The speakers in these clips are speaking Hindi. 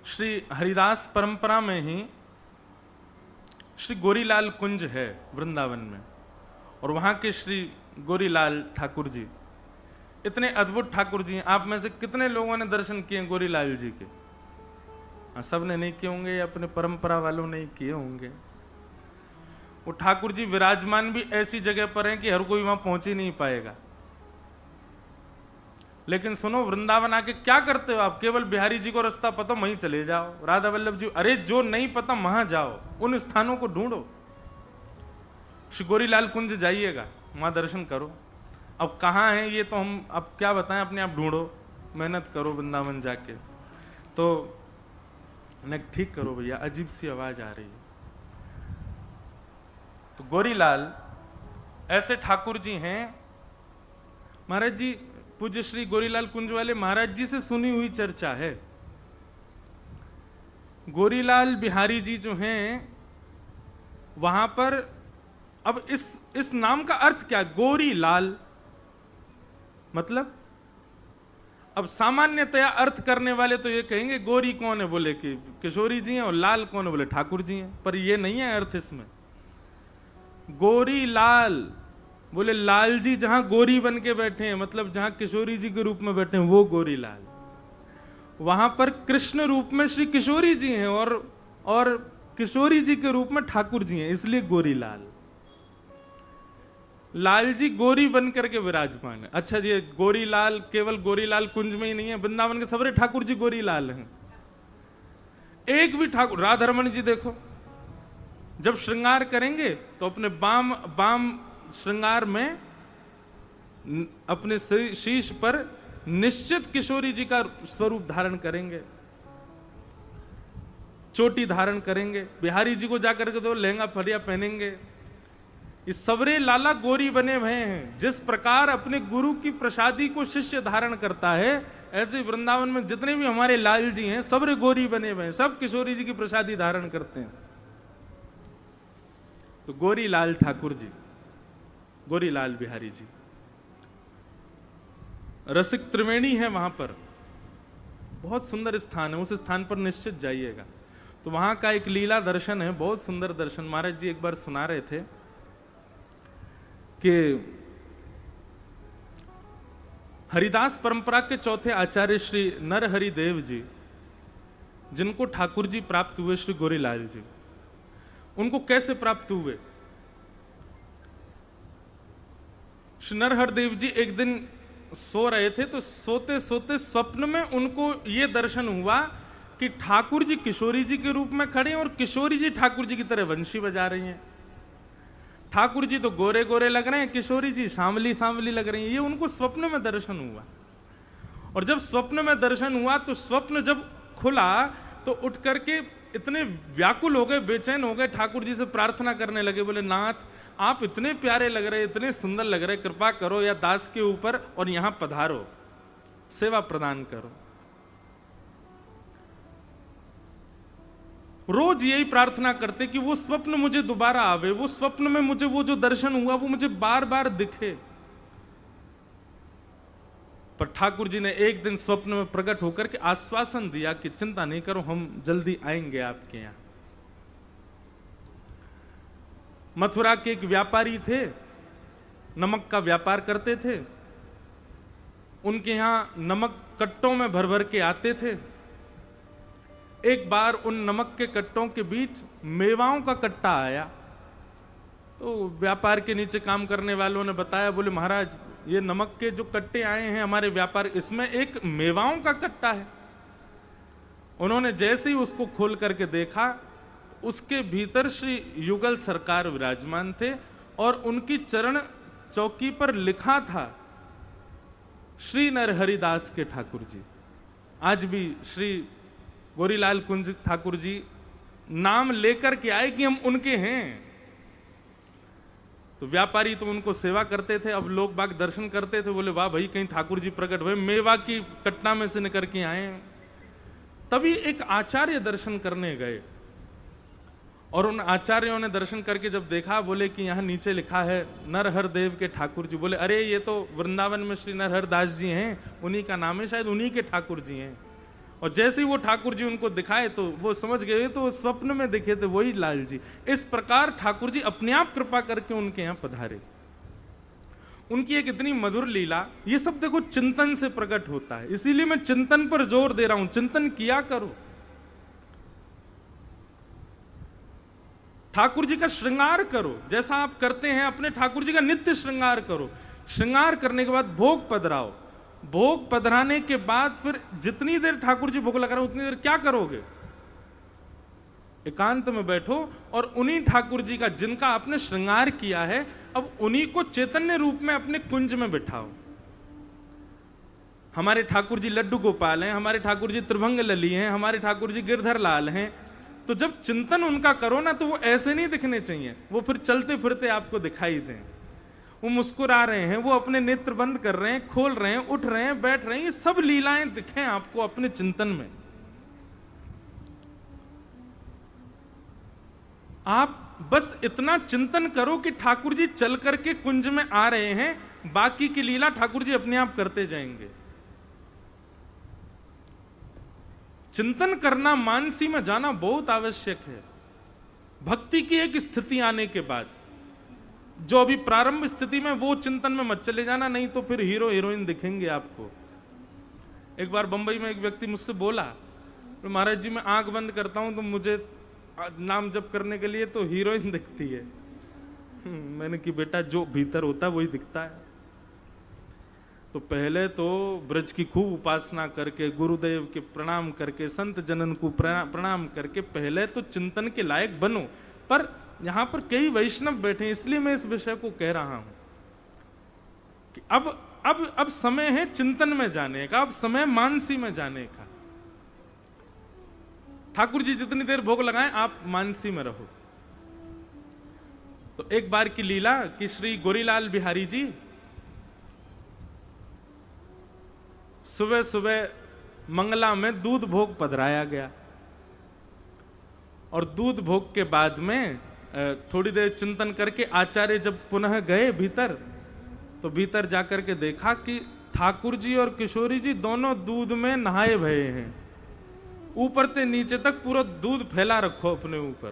श्री हरिदास परंपरा में ही श्री गोरीलाल कुंज है वृंदावन में, और वहां के श्री गोरीलाल ठाकुर जी इतने अद्भुत ठाकुर जी हैं। आप में से कितने लोगों ने दर्शन किए गोरीलाल जी के? सब ने नहीं किए होंगे या अपने परंपरा वालों ने ही किए होंगे। वो ठाकुर जी विराजमान भी ऐसी जगह पर हैं कि हर कोई वहां पहुंच ही नहीं पाएगा। लेकिन सुनो, वृंदावन आके क्या करते हो आप? केवल बिहारी जी को रास्ता पता, वहीं चले जाओ। राधा वल्लभ जी, अरे जो नहीं पता वहां जाओ, उन स्थानों को ढूंढो। श्री गोरीलाल कुंज जाइएगा, वहां दर्शन करो। अब कहाँ है ये तो हम अब क्या बताएं, अपने आप ढूंढो, मेहनत करो वृंदावन जाके। तो ठीक करो भैया, अजीब सी आवाज आ रही है। तो गोरीलाल ऐसे ठाकुर जी हैं। महाराज जी, पूज्य श्री गोरीलाल कुंज वाले महाराज जी से सुनी हुई चर्चा है। गोरीलाल बिहारी जी जो हैं वहां पर, अब इस नाम का अर्थ क्या? गोरीलाल मतलब, अब सामान्यतया अर्थ करने वाले तो ये कहेंगे गोरी कौन है, बोले कि किशोरी जी हैं, और लाल कौन है, बोले ठाकुर जी हैं। पर ये नहीं है अर्थ इसमें। गोरी लाल बोले लाल जी जहां गोरी बन के बैठे हैं, मतलब जहां किशोरी जी के रूप में बैठे हैं, वो गोरी लाल। वहां पर कृष्ण रूप में श्री किशोरी जी हैं और किशोरी जी के रूप में ठाकुर जी हैं, इसलिए गोरी लाल। लाल जी गोरी बन करके विराजमान है। अच्छा जी, गोरी लाल केवल गोरी लाल कुंज में ही नहीं है, वृंदावन के सबरे ठाकुर जी गोरी लाल हैं। एक भी ठाकुर, राधारमण जी देखो, जब श्रृंगार करेंगे तो अपने बाम श्रृंगार में अपने शीश पर निश्चित किशोरी जी का स्वरूप धारण करेंगे, चोटी धारण करेंगे। बिहारी जी को जाकर के तो लहंगा फरिया पहनेंगे। इस सबरे लाला गोरी बने हुए हैं। जिस प्रकार अपने गुरु की प्रसादी को शिष्य धारण करता है, ऐसे वृंदावन में जितने भी हमारे लाल जी हैं सबरे गोरी बने हुए हैं, सब किशोरी जी की प्रसादी धारण करते हैं। तो गोरी लाल ठाकुर जी, गोरी लाल बिहारी जी, रसिक त्रिवेणी है वहां पर, बहुत सुंदर स्थान है। उस स्थान पर निश्चित जाइएगा। तो वहां का एक लीला दर्शन है, बहुत सुंदर दर्शन। महाराज जी एक बार सुना रहे थे कि हरिदास परंपरा के चौथे आचार्य श्री नरहरि देव जी, जिनको ठाकुर जी प्राप्त हुए श्री गोरीलाल जी, उनको कैसे प्राप्त हुए? श्री नरहरि देव जी एक दिन सो रहे थे, तो सोते सोते स्वप्न में उनको ये दर्शन हुआ कि ठाकुर जी किशोरी जी के रूप में खड़े हैं और किशोरी जी ठाकुर जी की तरह वंशी बजा रही हैं। ठाकुर जी तो गोरे गोरे लग रहे हैं, किशोरी जी सांवली सांवली लग रही हैं। ये उनको स्वप्न में दर्शन हुआ। और जब स्वप्न में दर्शन हुआ तो स्वप्न जब खुला तो उठ करके इतने व्याकुल हो गए, बेचैन हो गए, ठाकुर जी से प्रार्थना करने लगे। बोले, नाथ आप इतने प्यारे लग रहे, इतने सुंदर लग रहे, कृपा करो या दास के ऊपर और यहां पधारो, सेवा प्रदान करो। रोज यही प्रार्थना करते कि वो स्वप्न मुझे दोबारा आवे, वो स्वप्न में मुझे वो जो दर्शन हुआ वो मुझे बार बार दिखे। पर ठाकुर जी ने एक दिन स्वप्न में प्रकट होकर के आश्वासन दिया कि चिंता नहीं करो, हम जल्दी आएंगे आपके यहां। मथुरा के एक व्यापारी थे, नमक का व्यापार करते थे। उनके यहां नमक कट्टों में भर भर के आते थे। एक बार उन नमक के कट्टों के बीच मेवाओं का कट्टा आया। तो व्यापार के नीचे काम करने वालों ने बताया, बोले महाराज ये नमक के जो कट्टे आए हैं हमारे व्यापार, इसमें एक मेवाओं का कट्टा है। उन्होंने जैसे ही उसको खोल करके देखा, उसके भीतर श्री युगल सरकार विराजमान थे और उनकी चरण चौकी पर लिखा था श्री नरहरिदास के ठाकुर जी। आज भी श्री गोरीलाल कुंज ठाकुर जी नाम लेकर के आए कि हम उनके हैं। तो व्यापारी तो उनको सेवा करते थे, अब लोग बाग दर्शन करते थे, बोले वाह भाई कहीं ठाकुर जी प्रकट हुए, मेवा की कट्टा में से निकल के आए। तभी एक आचार्य दर्शन करने गए और उन आचार्यों ने दर्शन करके जब देखा, बोले कि यहाँ नीचे लिखा है नरहर देव के ठाकुर जी। बोले अरे ये तो वृंदावन में श्री नरहर दास जी हैं, उन्हीं का नाम है, शायद उन्हीं के ठाकुर जी हैं। और जैसे ही वो ठाकुर जी उनको दिखाए तो वो समझ गए, तो वो स्वप्न में दिखे थे वही लाल जी। इस प्रकार ठाकुर जी अपने आप कृपा करके उनके यहां पधारे। उनकी एक इतनी मधुर लीला, ये सब देखो चिंतन से प्रकट होता है, इसीलिए मैं चिंतन पर जोर दे रहा हूं। चिंतन किया करो, ठाकुर जी का श्रृंगार करो, जैसा आप करते हैं अपने ठाकुर जी का नित्य श्रृंगार करो। श्रृंगार करने के बाद भोग पधराओ, भोग पधराने के बाद फिर जितनी देर ठाकुर जी भोग लगा रहे उतनी देर क्या करोगे? एकांत में बैठो और उन्हीं ठाकुर जी का जिनका आपने श्रृंगार किया है, अब उन्हीं को चैतन्य रूप में अपने कुंज में बिठाओ। हमारे ठाकुर जी लड्डू गोपाल हैं, हमारे ठाकुर जी त्रिभंग लली हैं, हमारे ठाकुर जी गिरधर लाल हैं। तो जब चिंतन उनका करो ना, तो वो ऐसे नहीं दिखने चाहिए, वो फिर चलते फिरते आपको दिखाई दें। वो मुस्कुरा रहे हैं, वो अपने नेत्र बंद कर रहे हैं, खोल रहे हैं, उठ रहे हैं, बैठ रहे हैं, ये सब लीलाएं दिखें आपको अपने चिंतन में। आप बस इतना चिंतन करो कि ठाकुर जी चल करके कुंज में आ रहे हैं, बाकी की लीला ठाकुर जी अपने आप करते जाएंगे। चिंतन करना, मानसी में जाना बहुत आवश्यक है। भक्ति की एक स्थिति आने के बाद, जो अभी प्रारंभ स्थिति में, वो चिंतन में मत चले जाना, नहीं तो फिर हीरो हीरोइन दिखेंगे आपको। एक बार बंबई में एक व्यक्ति मुझसे बोला, तो महाराज जी मैं आंख बंद करता हूं तो मुझे नाम जप करने के लिए तो हीरोइन दिखती है। मैंने कि बेटा जो भीतर होता है वही दिखता है। तो पहले तो ब्रज की खूब उपासना करके, गुरुदेव के प्रणाम करके, संत जनन को प्रणाम करके पहले तो चिंतन के लायक बनो। पर यहां पर कई वैष्णव बैठे, इसलिए मैं इस विषय को कह रहा हूं कि अब समय है चिंतन में जाने का, अब समय मानसी में जाने का। ठाकुर जी जितनी देर भोग लगाएं, आप मानसी में रहो। तो एक बार की लीला कि श्री गोरीलाल बिहारी जी सुबह सुबह मंगला में दूध भोग पधराया गया, और दूध भोग के बाद में थोड़ी देर चिंतन करके आचार्य जब पुनः गए भीतर, तो भीतर जाकर के देखा कि ठाकुर जी और किशोरी जी दोनों दूध में नहाए भये हैं। ऊपर से नीचे तक पूरा दूध फैला रखो अपने ऊपर।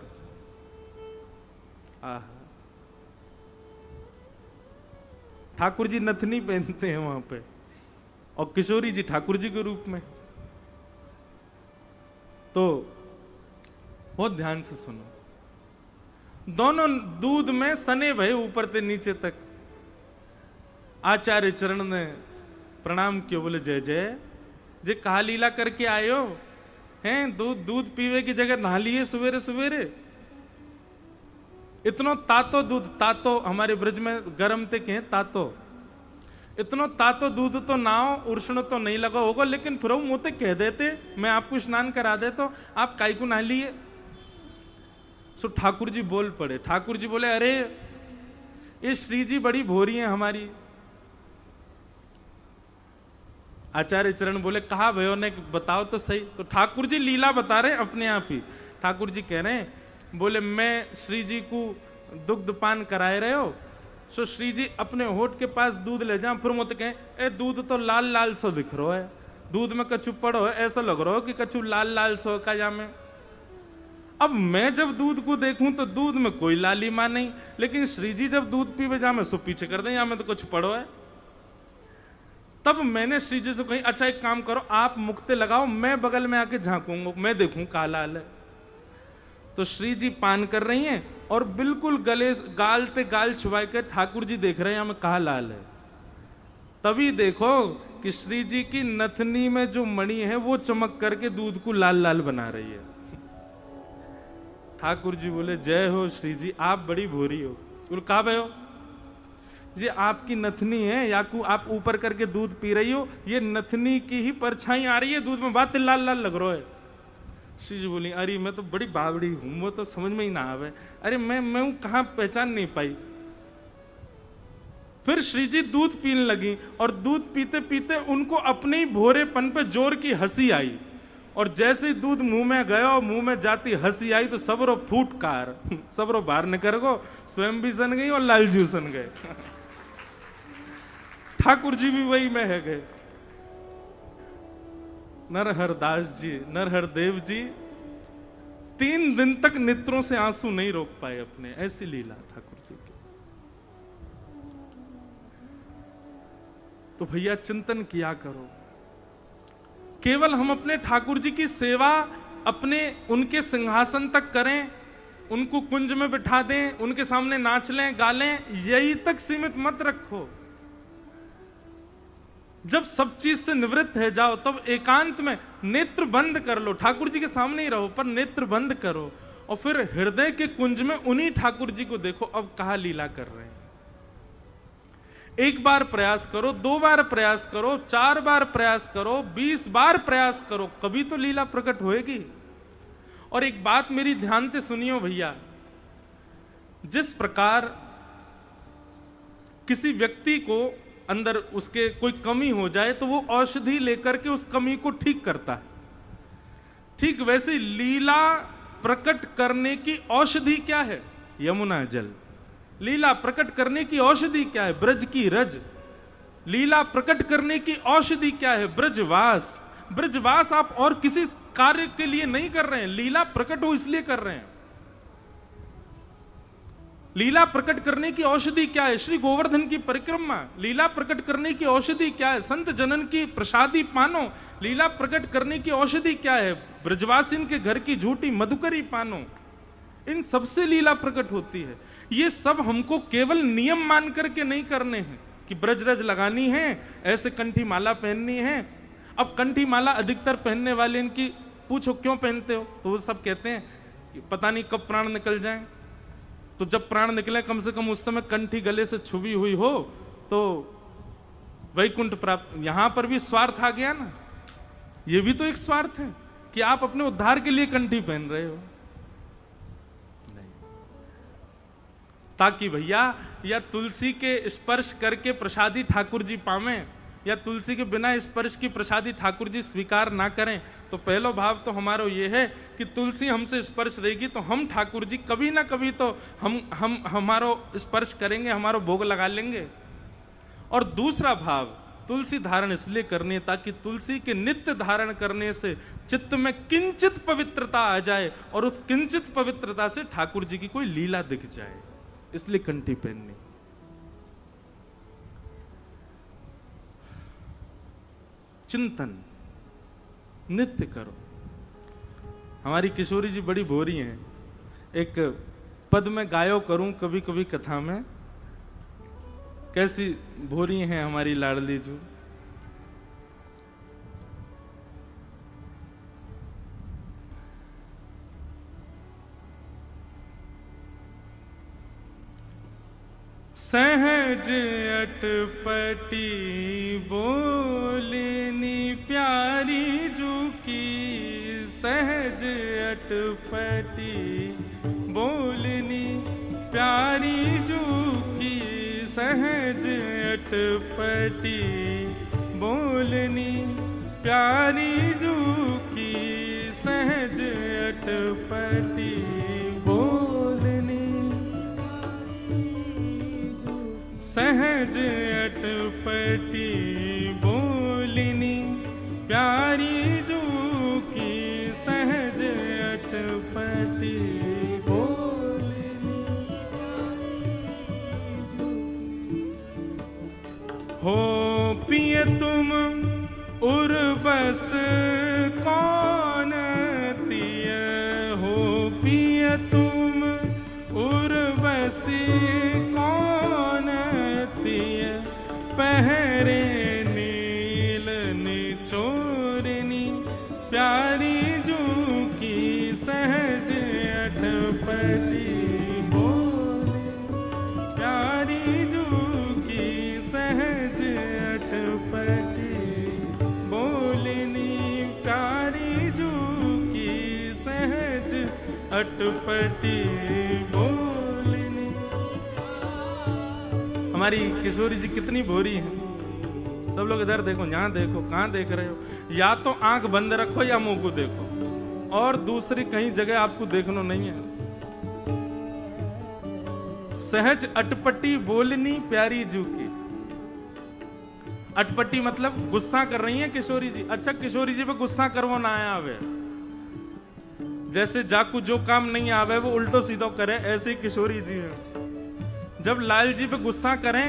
ठाकुर जी नथनी पहनते हैं वहां पे, और किशोरी जी ठाकुर जी के रूप में। तो बहुत ध्यान से सुनो, दोनों दूध में सने भये ऊपर से नीचे तक। आचार्य चरण ने प्रणाम किया, बोले जय जय, जे कहा लीला करके आए हो हैं? दूध पीवे की जगह नहा लिए सवेरे सवेरे। इतनो तातो दूध, तातो हमारे ब्रज में गर्म ते कहें तातो, इतनो तातो दूध तो नाओ उष्ण तो नहीं लगा होगा, लेकिन फिर मुझे कह देते मैं आपको स्नान करा दे तो आप काई को नहा लिए। सो ठाकुर जी बोल पड़े। ठाकुर जी बोले अरे ये श्री जी बड़ी भोरी है हमारी। आचार्य चरण बोले कहा भयो ने, बताओ तो सही। तो ठाकुर जी लीला बता रहे अपने आप ही। ठाकुर जी कह रहे हैं, बोले मैं श्री जी को दुग्ध पान कराए रहे हो, सो श्री जी अपने होठ के पास दूध ले जाओ, फिर मुझे कहें ए दूध तो लाल लाल सो दिख रहा है, दूध में कछु पड़ो है, ऐसा लग रहा हो कि कछु लाल लाल सो का जामे। अब मैं जब दूध को देखूं तो दूध में कोई लालिमा नहीं, लेकिन श्री जी जब दूध पीवे जा मैं सो पीछे कर दें, या में तो कुछ पड़ो है। तब मैंने श्री जी से कही अच्छा एक काम करो, आप मुक्ते लगाओ, मैं बगल में आके झांकूंगा, मैं देखूं का लाल है। तो श्री जी पान कर रही हैं और बिल्कुल गले गाल ते गाल छुपा के ठाकुर जी देख रहे हैं हमें कहा लाल है। तभी देखो कि श्री जी की नथनी में जो मणि है वो चमक करके दूध को लाल लाल बना रही है। ठाकुर जी बोले जय हो श्री जी, आप बड़ी भोरी हो। बोले कहा भाई हो जी, आपकी नथनी है या को आप ऊपर करके दूध पी रही हो, ये नथनी की ही परछाई आ रही है दूध में, बात लाल लाल लग रहा है। श्री जी बोली अरे मैं तो बड़ी बावड़ी हूं, वो तो समझ में ही ना आवे, अरे मैं कहां पहचान नहीं पाई। फिर श्री जी दूध पीने लगी और दूध पीते पीते उनको अपने ही भोरेपन पे जोर की हंसी आई, और जैसे ही दूध मुंह में गया और मुंह में जाती हंसी आई तो सबरो फूटकार सबरो बाहर निकल गो, स्वयं भी सन गई और लालजू सन गए। ठाकुर जी भी वही में है गए। नरहरदास जी, नरहरदेव जी 3 दिन तक नेत्रों से आंसू नहीं रोक पाए अपने, ऐसी लीला ठाकुर जी की। तो भैया चिंतन किया करो, केवल हम अपने ठाकुर जी की सेवा अपने उनके सिंहासन तक करें, उनको कुंज में बिठा दें, उनके सामने नाच लें गा लें, यही तक सीमित मत रखो। जब सब चीज से निवृत्त है जाओ, तब एकांत में नेत्र बंद कर लो, ठाकुर जी के सामने ही रहो पर नेत्र बंद करो, और फिर हृदय के कुंज में उन्हीं ठाकुर जी को देखो अब कहां लीला कर रहे हैं। एक बार प्रयास करो, 2 बार प्रयास करो, 4 बार प्रयास करो, 20 बार प्रयास करो, कभी तो लीला प्रकट होएगी। और एक बात मेरी ध्यान से सुनियो भैया, जिस प्रकार किसी व्यक्ति को अंदर उसके कोई कमी हो जाए तो वो औषधि लेकर के उस कमी को ठीक करता है, ठीक वैसे लीला प्रकट करने की औषधि क्या है? यमुना जल। लीला प्रकट करने की औषधि क्या है? ब्रज की रज। लीला प्रकट करने की औषधि क्या है? ब्रजवास। ब्रजवास आप और किसी कार्य के लिए नहीं कर रहे हैं, लीला प्रकट हो इसलिए कर रहे हैं। लीला प्रकट करने की औषधि क्या है? श्री गोवर्धन की परिक्रमा। लीला प्रकट करने की औषधि क्या है? संत जनन की प्रसादी पानो। लीला प्रकट करने की औषधि क्या है? ब्रजवासिन के घर की झूठी मधुकरी पानो। इन सबसे लीला प्रकट होती है। ये सब हमको केवल नियम मान करके नहीं करने हैं कि ब्रजरज लगानी है, ऐसे कंठी माला पहननी है। अब कंठी माला अधिकतर पहनने वाले इनकी पूछो क्यों पहनते हो, तो वो सब कहते हैं कि पता नहीं कब प्राण निकल जाए। तो जब प्राण निकले कम से कम उस समय कंठी गले से छुबी हुई हो तो वैकुंठ प्राप्त। यहां पर भी स्वार्थ आ गया ना, ये भी तो एक स्वार्थ है कि आप अपने उद्धार के लिए कंठी पहन रहे हो। नहीं, ताकि भैया या तुलसी के स्पर्श करके प्रसादी ठाकुर जी पावें, या तुलसी के बिना स्पर्श की प्रसादी ठाकुर जी स्वीकार ना करें। तो पहला भाव तो हमारा ये है कि तुलसी हमसे स्पर्श रहेगी तो हम ठाकुर जी कभी ना कभी तो हम हमारो स्पर्श करेंगे, हमारो भोग लगा लेंगे। और दूसरा भाव, तुलसी धारण इसलिए करनी है ताकि तुलसी के नित्य धारण करने से चित्त में किंचित पवित्रता आ जाए और उस किंचित पवित्रता से ठाकुर जी की कोई लीला दिख जाए, इसलिए कंठी पहननी। चिंतन नित्य करो। हमारी किशोरी जी बड़ी भोरी हैं, एक पद में गायो करूं कभी कभी कथा में, कैसी भोरी हैं हमारी लाडली जू। सहज अटपटी बोलनी प्यारी जू की, सहज अटपटी बोलनी प्यारी जू की, सहज अटपटी बोलनी प्यारी जू की, सहज अटपटी बोलनी, सहज अटपटी बोलनी प्यारी जू की, सहज अटपटी बोलनी। हो पिए तुम उर्वस कौन तिय, हो पिए तुम उर्वशी कौन तिय, पहरे नील निचोरनी प्यारी जू की, सहज अटपटी बोलनी प्यारी जू की, सहज अटपटी बोलनी प्यारी जू की, सहज अटपटी बोलनी। हमारी किशोरी जी कितनी भोरी हैं। सब लोग इधर देखो, यहां देखो, कहां देख रहे हो? या तो आंख बंद रखो या मुंह को देखो, और दूसरी कहीं जगह आपको देखना नहीं है। सहज अटपटी बोलनी प्यारी जू की। अटपटी मतलब गुस्सा कर रही हैं किशोरी जी। अच्छा, किशोरी जी पे गुस्सा करवो ना आवे, जैसे जाकू जो काम नहीं आवे वो उल्टो सीधो करे, ऐसे ही किशोरी जी हैं। जब लाल जी पे गुस्सा करें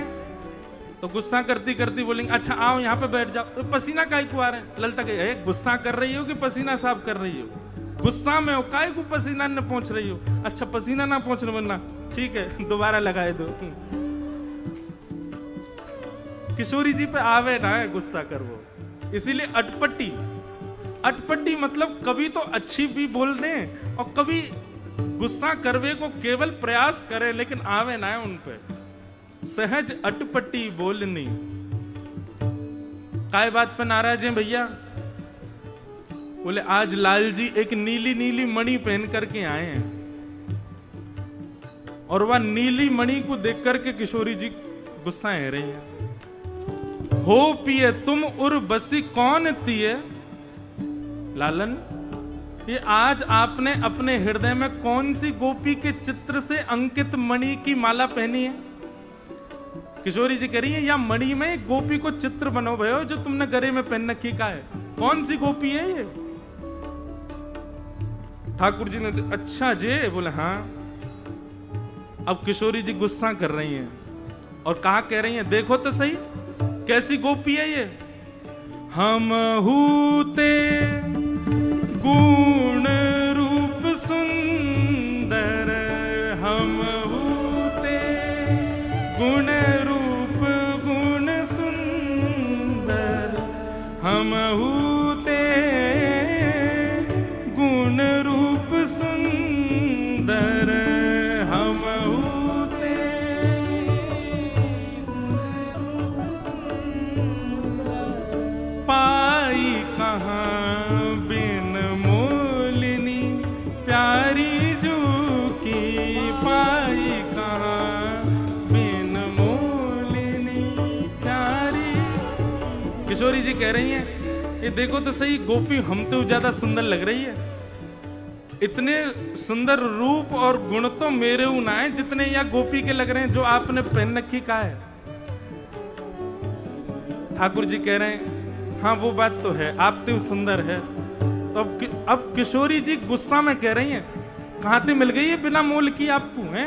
तो गुस्सा करती करती बोलेंगे अच्छा आओ यहाँ पे बैठ जाओ, तो पसीना काहे को आ रहे हैं? ललिता कहे गुस्सा कर रही हो कि पसीना साफ कर रही हो? गुस्सा में हो, काहे को पसीना न पहुंच रही हो? अच्छा पसीना ना पहुंचने वरना ठीक है दोबारा लगाए दो। किशोरी जी पे आवे ना है गुस्सा कर वो, इसीलिए अटपटी। अटपटी मतलब कभी तो अच्छी भी बोल दें और कभी गुस्सा करवे को केवल प्रयास करें लेकिन आवे ना है उन पे। सहज अटपटी बोलनी। काय बात पे नाराज हैं भैया? बोले आज लाल जी एक नीली नीली मणि पहन करके आए हैं और वह नीली मणि को देख करके किशोरी जी गुस्सा है रही हैं। हो पिए तुम उर बसी कौन तिए? लालन, ये आज आपने अपने हृदय में कौन सी गोपी के चित्र से अंकित मणि की माला पहनी है? किशोरी जी कह रही है या मणि में गोपी को चित्र बनो भयो जो तुमने गले में पहन रखी का है, कौन सी गोपी है ये? ठाकुर जी ने अच्छा जे बोले हाँ। अब किशोरी जी गुस्सा कर रही हैं और कहा कह रही हैं देखो तो सही कैसी गोपी है ये। हम हूते गुण रूप सुंदर, हम हूते गुण रूप गुण सुंदर, हम हूते गुण रूप सुंदर, हम हूते पाई कहाँ बिन मोलिनी प्यारी जू की, पाई कहाँ बिन मोलिनी प्यारी। किशोरी जी कह रही हैं ये देखो तो सही गोपी हम तो ज्यादा सुंदर लग रही है। इतने सुंदर रूप और गुण तो मेरे ना है जितने या गोपी के लग रहे हैं जो आपने पहन रखी का है। ठाकुर जी कह रहे हैं हाँ वो बात तो है आप तो सुंदर है। तो अब किशोरी जी गुस्सा में कह रही हैं कहां से मिल गई है बिना मोल की आपको है?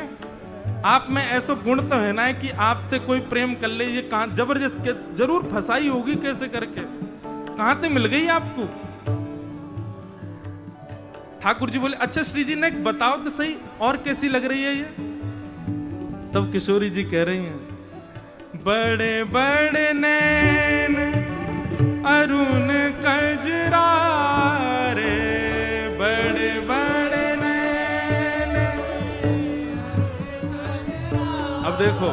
आप में ऐसा गुण तो है ना कि आप से कोई प्रेम कर ले, ये कहां जबरदस्त जरूर फंसाई होगी कैसे करके, कहां से मिल गई आपको? ठाकुर जी बोले अच्छा श्री जी ने बताओ तो सही और कैसी लग रही है ये? तब किशोरी जी कह रही हैं बड़े बड़े नैन अरुण कजरा रे, बड़े बड़े नैन। अब देखो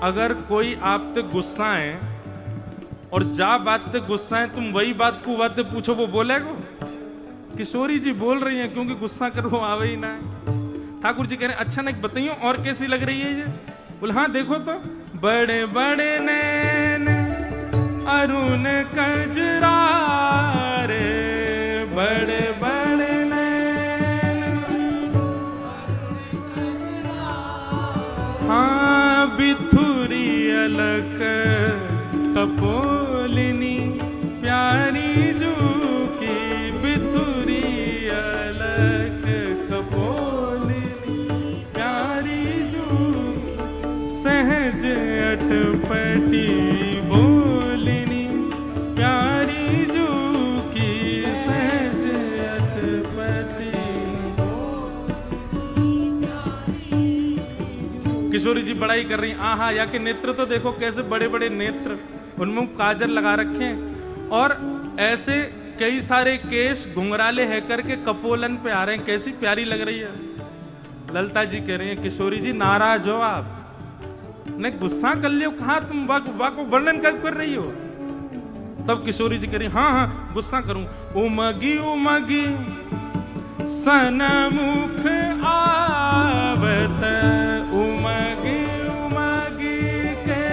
अगर कोई आप पे गुस्सा है और जा बात पे गुस्सा है तुम वही बात को बात पूछो वो बोलेगा? किशोरी जी बोल रही हैं क्योंकि गुस्सा कर वो आवे ही ना है। ठाकुर जी कह रहे हैं अच्छा नहीं बताइयो और कैसी लग रही है ये? बोले हाँ देखो तो बड़े बड़े नैन अरुण कजरा रे, बड़े बड़े नैन। हाँ बिथुरी अलक कपोलिनी प्यारी जू की, बिथुरी अलक कपोलिनी प्यारी जू, सहज अटपटी बोलिनी प्यारी जू की, सहज अटपटी। किशोरी जी बड़ाई कर रही आहा या के नेत्र तो देखो कैसे बड़े बड़े नेत्र, उनमें काजल लगा रखे हैं और ऐसे कई सारे केश घुंघराले है करके कपोलन पे आ रहे हैं, कैसी प्यारी लग रही है। ललिता जी कह रही है किशोरी जी नाराज हो आप, नहीं गुस्सा कर लियो, कहा तुम वाक को वर्णन कर रही हो? तब किशोरी जी कह रही हाँ हाँ गुस्सा करूं। उमगी उमगी सनमुख आवत, उमगी उमगी के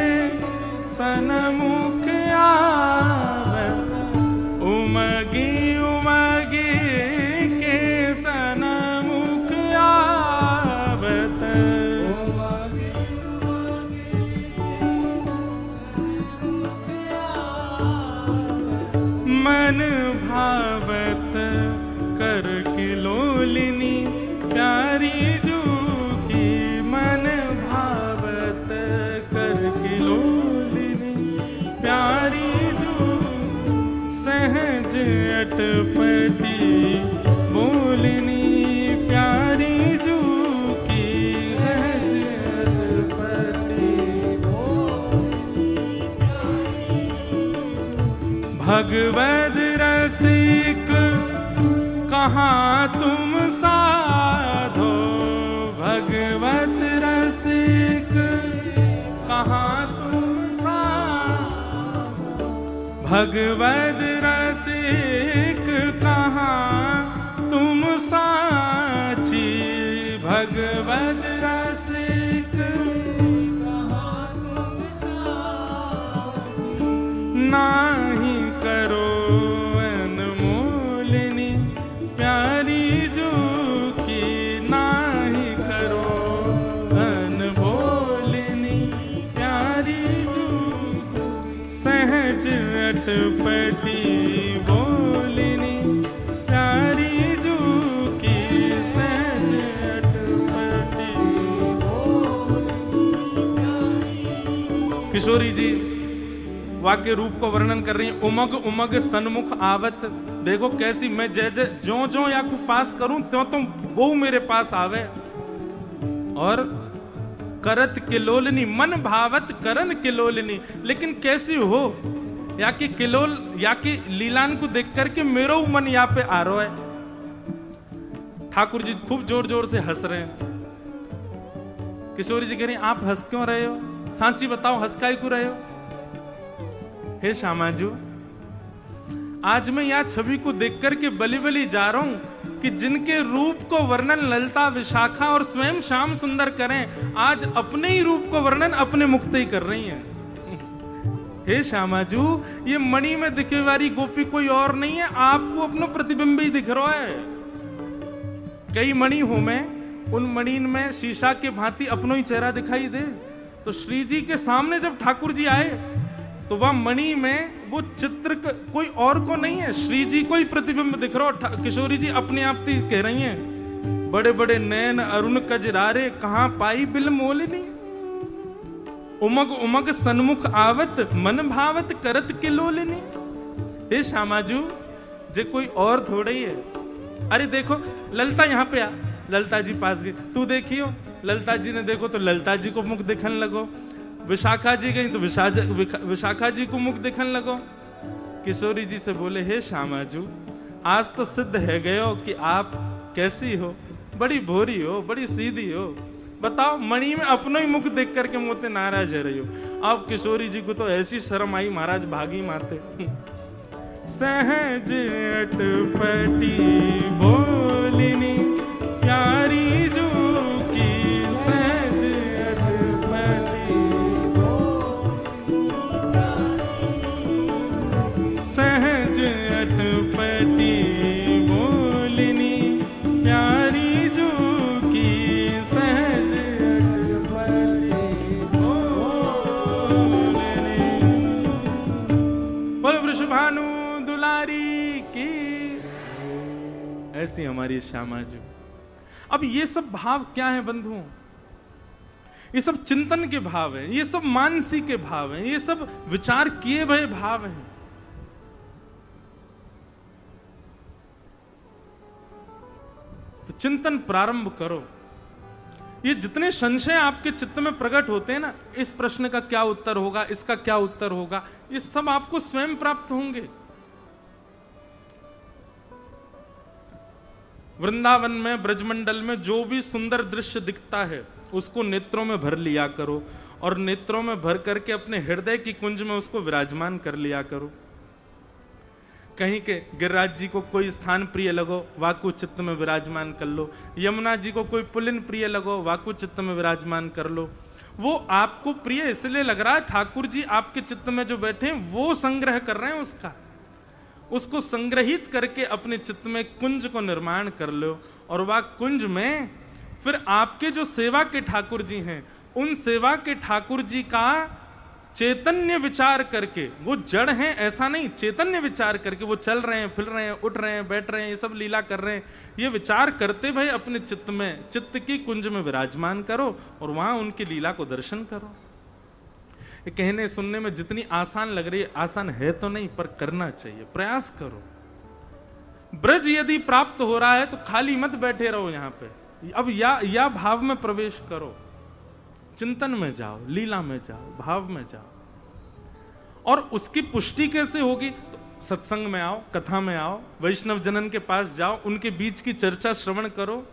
सनमुख आवत, उमगी उमगी के सनमुख आवत। कर किलोलिनी प्यारी जू की मन भावत कर किलोलिनी प्यारी जू सहज अटपटी बोलिनी प्यारी जू की सहज अटपटी भगवद रसिक कहाँ तुम साधो भगवत रसिक कहाँ तुम साधो भगवत रसिक कहाँ तुम साची भगवत रसिक कहाँ तुम साची नाही करो प्यारी जू की नाही करो अनबोलिनी प्यारी जू सहज अटपटी बोलिनी प्यारी जू की सहज अटपटी किशोरी जी वाक्य रूप को वर्णन कर रही है। उमग उमग सन्मुख आवत, देखो कैसी मैं जय जो जो या को पास करूं त्यों तुम वो मेरे पास आवे। और करत किलोलनी मन भावत करन किलोलनी, लेकिन कैसी हो या कि किलोल या कि लीलान को देख करके मेरो मन यहाँ पे आ रहा है। ठाकुर जी खूब जोर जोर से हंस रहे हैं। किशोरी जी कह रही आप हंस क्यों रहे हो, सांची बताओ हंस काहे क्यों रहे हो। हे श्यामाजू, आज मैं यहाँ छवि को देख करके बली बली जा रहा हूं कि जिनके रूप को वर्णन ललिता विशाखा और स्वयं श्याम सुंदर करें, आज अपने ही रूप को वर्णन अपने मुक्त ही कर रही हैं। हे श्यामाजू, ये मणि में दिखे वाली गोपी कोई और नहीं है, आपको अपना प्रतिबिंब ही दिख रहा है। कई मणि हो में, उन मणि में शीशा के भांति अपनो ही चेहरा दिखाई दे। तो श्री जी के सामने जब ठाकुर जी आए तो वह मणि में वो चित्र कोई और को नहीं है, श्री जी को ही प्रतिबिंब दिख रहा। किशोरी जी अपने आप ही कह रही हैं, बड़े बड़े नैन अरुण कजरारे कहां पाई बिल मोलिनी। उमग उमग सन्मुख आवत मन भावत करत किलोलिनी। हे श्यामाजू, जे कोई और थोड़ा ही है। अरे देखो ललिता यहाँ पे आ, ललिता जी पास गई, तू देखियो। ललिता जी ने देखो तो ललिता जी को मुख दिखने लगो, विशाखा जी गई तो विशाखा जी को मुख दिखने लगो। किशोरी जी से बोले, हे श्यामाजू, आज तो सिद्ध है गयो कि आप कैसी हो, बड़ी भोरी हो, बड़ी सीधी हो। बताओ, मणि में अपना ही मुख देख करके मोते नाराज है रही हो। अब किशोरी जी को तो ऐसी शर्म आई, महाराज भागी माते। सहज अटपटी बोलिनी प्यारी जू की सहज सहज अटपटी बोलिनी प्यारी जू की सहज अटपटी बोलिनी। बोलो वृषभानु दुलारी की। ऐसी हमारी श्यामाजू। अब ये सब भाव क्या है बंधुओं? ये सब चिंतन के भाव हैं, ये सब मानसी के भाव हैं, ये सब विचार किए भय भाव हैं। तो चिंतन प्रारंभ करो। ये जितने संशय आपके चित्त में प्रकट होते हैं ना, इस प्रश्न का क्या उत्तर होगा, इसका क्या उत्तर होगा, ये सब आपको स्वयं प्राप्त होंगे। वृंदावन में, ब्रजमंडल में जो भी सुंदर दृश्य दिखता है उसको नेत्रों में भर लिया करो, और नेत्रों में भर करके अपने हृदय की कुंज में उसको विराजमान कर लिया करो। कहीं के गिरिराज जी को कोई स्थान प्रिय लगो, वाकु चित्त में विराजमान कर लो। यमुना जी को कोई पुलिन प्रिय लगो, वाकु चित्त में विराजमान कर लो। वो आपको प्रिय इसलिए लग रहा है, ठाकुर जी आपके चित्त में जो बैठे हैं वो संग्रह कर रहे हैं उसको संग्रहित करके अपने चित्त में कुंज को निर्माण कर लो। और वह कुंज में फिर आपके जो सेवा के ठाकुर जी हैं, उन सेवा के ठाकुर जी का चैतन्य विचार करके, वो जड़ हैं ऐसा नहीं, चैतन्य विचार करके वो चल रहे हैं, फिर रहे हैं, उठ रहे हैं, बैठ रहे हैं, ये सब लीला कर रहे हैं, ये विचार करते भाई अपने चित्त में, चित्त की कुंज में विराजमान करो और वहां उनकी लीला को दर्शन करो। ये कहने सुनने में जितनी आसान लग रही है, आसान है तो नहीं, पर करना चाहिए, प्रयास करो। ब्रज यदि प्राप्त हो रहा है तो खाली मत बैठे रहो यहां पे, अब या भाव में प्रवेश करो, चिंतन में जाओ, लीला में जाओ, भाव में जाओ। और उसकी पुष्टि कैसे होगी? तो सत्संग में आओ, कथा में आओ, वैष्णव जनन के पास जाओ, उनके बीच की चर्चा श्रवण करो,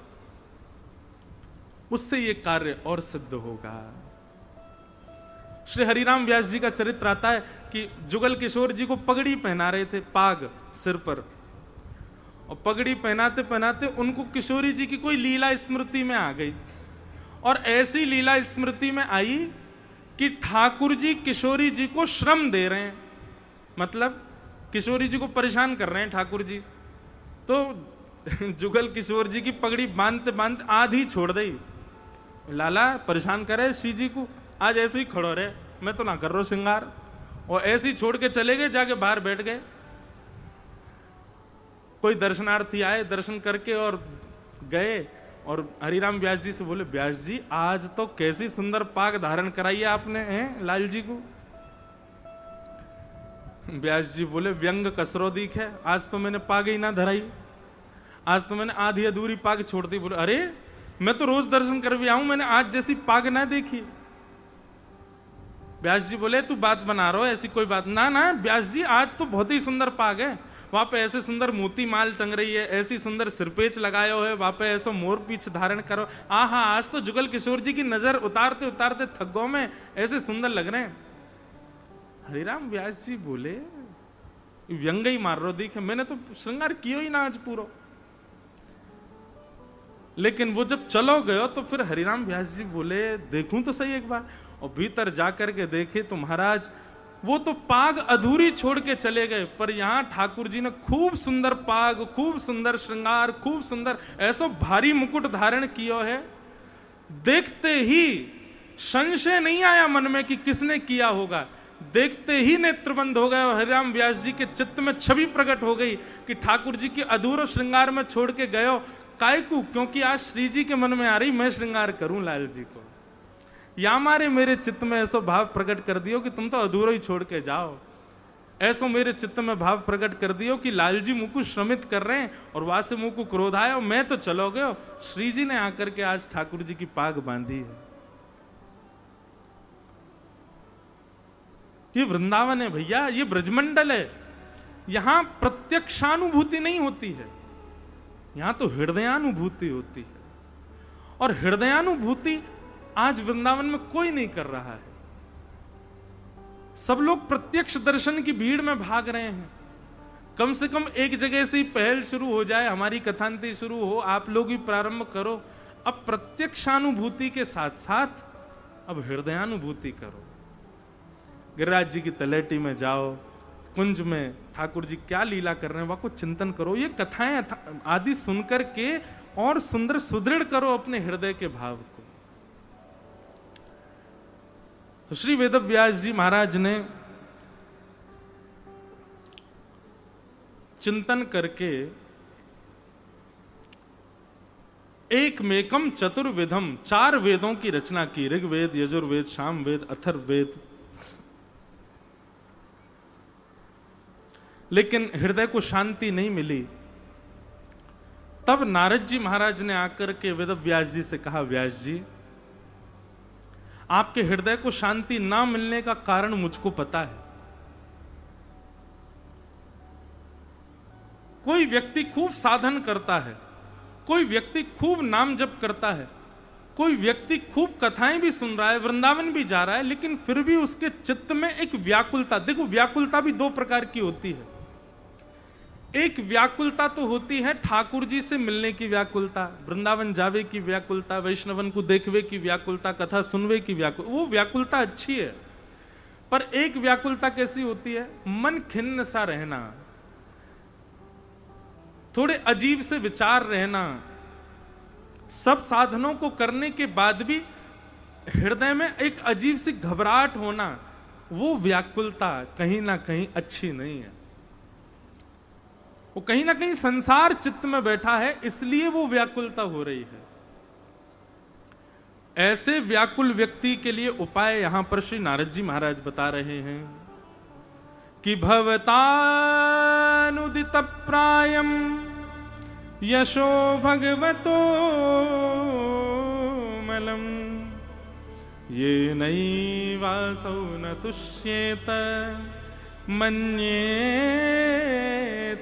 उससे ये कार्य और सिद्ध होगा। श्री हरिराम व्यास जी का चरित्र आता है कि जुगल किशोर जी को पगड़ी पहना रहे थे, पाग सिर पर, और पगड़ी पहनाते पहनाते उनको किशोरी जी की कोई लीला स्मृति में आ गई, और ऐसी लीला स्मृति में आई कि ठाकुर जी किशोरी जी को श्रम दे रहे हैं, मतलब किशोरी जी को परेशान कर रहे हैं ठाकुर जी। तो जुगल किशोर जी की पगड़ी बांधते बांधते आधी छोड़ दी, लाला परेशान करे सी जी को, आज ऐसे ही खड़ो रहे, मैं तो ना कर रहा हूं श्रृंगार, और ऐसे ही छोड़ के चले गए, जाके बाहर बैठ गए। कोई दर्शनार्थी आए, दर्शन करके और गए, और हरिराम व्यास जी से बोले, व्यास जी आज तो कैसी सुंदर पाग धारण कराई है आपने, हैं लाल जी को। व्यास जी बोले, व्यंग कसरो दीख है, आज तो मैंने पाग ही ना धराई, आज तो मैंने आधी अधूरी पाग छोड़ दी। बोले, अरे मैं तो रोज दर्शन कर भी आऊं, मैंने आज जैसी पाग ना देखी। व्यास जी बोले, तू बात बना रहा हो, ऐसी कोई बात ना। व्यास जी आज तो बहुत ही सुंदर पाग है, वहां पे ऐसे सुंदर मोती माल टंग रही है, ऐसी सुंदर सिरपेच लगाए हो है, वहां पे ऐसा मोर पीछ धारण करो, आहा आज तो जुगल किशोर जी की नजर उतारते उतारते थक गो में, ऐसे सुंदर लग रहे हैं। हरिराम व्यास जी बोले, व्यंग ही मार रो दिखे, मैंने तो श्रृंगार कियो ही ना आज पूरा। लेकिन वो जब चलो गयो तो फिर हरिराम व्यास जी बोले, देखूं तो सही एक बार, और भीतर जाकर के देखे तो महाराज वो तो पाग अधूरी छोड़ के चले गए, पर यहां ठाकुर जी ने खूब सुंदर पाग, खूब सुंदर श्रृंगार, खूब सुंदर ऐसा भारी मुकुट धारण किया है। देखते ही संशय नहीं आया मन में कि किसने किया होगा, देखते ही नेत्र बंद हो गए और हरिराम व्यास जी के चित्त में छवि प्रकट हो गई कि ठाकुर जी के अधूरे श्रृंगार में छोड़ के गयो काय को, क्योंकि आज श्री जी के मन में आ रही मैं श्रृंगार करूं लाल जी को, या मारे मेरे चित्त में ऐसा भाव प्रकट कर दियो कि तुम तो अधूरा ही छोड़ के जाओ। ऐसा मेरे चित्त में भाव प्रकट कर दियो कि लाल जी मुझको श्रमित कर रहे हैं और वहां से मुझको क्रोध आया और मैं तो चलो गयो, श्री जी ने आकर के आज ठाकुर जी की पाग बांधी है। ये वृंदावन है भैया, ये ब्रजमंडल है, यहां प्रत्यक्षानुभूति नहीं होती है, यहां तो हृदयानुभूति होती है, और हृदयानुभूति आज वृंदावन में कोई नहीं कर रहा है। सब लोग प्रत्यक्ष दर्शन की भीड़ में भाग रहे हैं। कम से कम एक जगह से ही पहल शुरू हो जाए, हमारी कथांति शुरू हो, आप लोग भी प्रारंभ करो। अब प्रत्यक्षानुभूति के साथ साथ अब हृदयानुभूति करो। गिरिराज जी की तलेटी में जाओ, कुंज में ठाकुर जी क्या लीला कर रहे हैं वहां को चिंतन करो, ये कथाएं आदि सुनकर के और सुंदर सुदृढ़ करो अपने हृदय के भाव को। तो श्री वेदव्यास जी महाराज ने चिंतन करके एकमेकम चतुर्वेदम, 4 वेदों की रचना की, ऋग्वेद, यजुर्वेद, सामवेद, अथर्ववेद। लेकिन हृदय को शांति नहीं मिली। तब नारद जी महाराज ने आकर के वेदव्यास जी से कहा, व्यास जी आपके हृदय को शांति ना मिलने का कारण मुझको पता है। कोई व्यक्ति खूब साधन करता है, कोई व्यक्ति खूब नाम जप करता है, कोई व्यक्ति खूब कथाएं भी सुन रहा है, वृंदावन भी जा रहा है, लेकिन फिर भी उसके चित्त में एक व्याकुलता, देखो व्याकुलता भी 2 प्रकार की होती है। एक व्याकुलता तो होती है ठाकुर जी से मिलने की व्याकुलता, वृंदावन जावे की व्याकुलता, वैष्णवन को देखवे की व्याकुलता, कथा सुनवे की व्याकुलता, वो व्याकुलता अच्छी है। पर एक व्याकुलता कैसी होती है, मन खिन्न सा रहना, थोड़े अजीब से विचार रहना, सब साधनों को करने के बाद भी हृदय में एक अजीब सी घबराहट होना, वो व्याकुलता कहीं ना कहीं अच्छी नहीं है। वो कहीं ना कहीं संसार चित्त में बैठा है, इसलिए वो व्याकुलता हो रही है। ऐसे व्याकुल व्यक्ति के लिए उपाय यहां पर श्री नारद जी महाराज बता रहे हैं कि भवतानुदित प्रायम यशो भगवतो मलम ये नैवासौ न तुष्येत मन्ये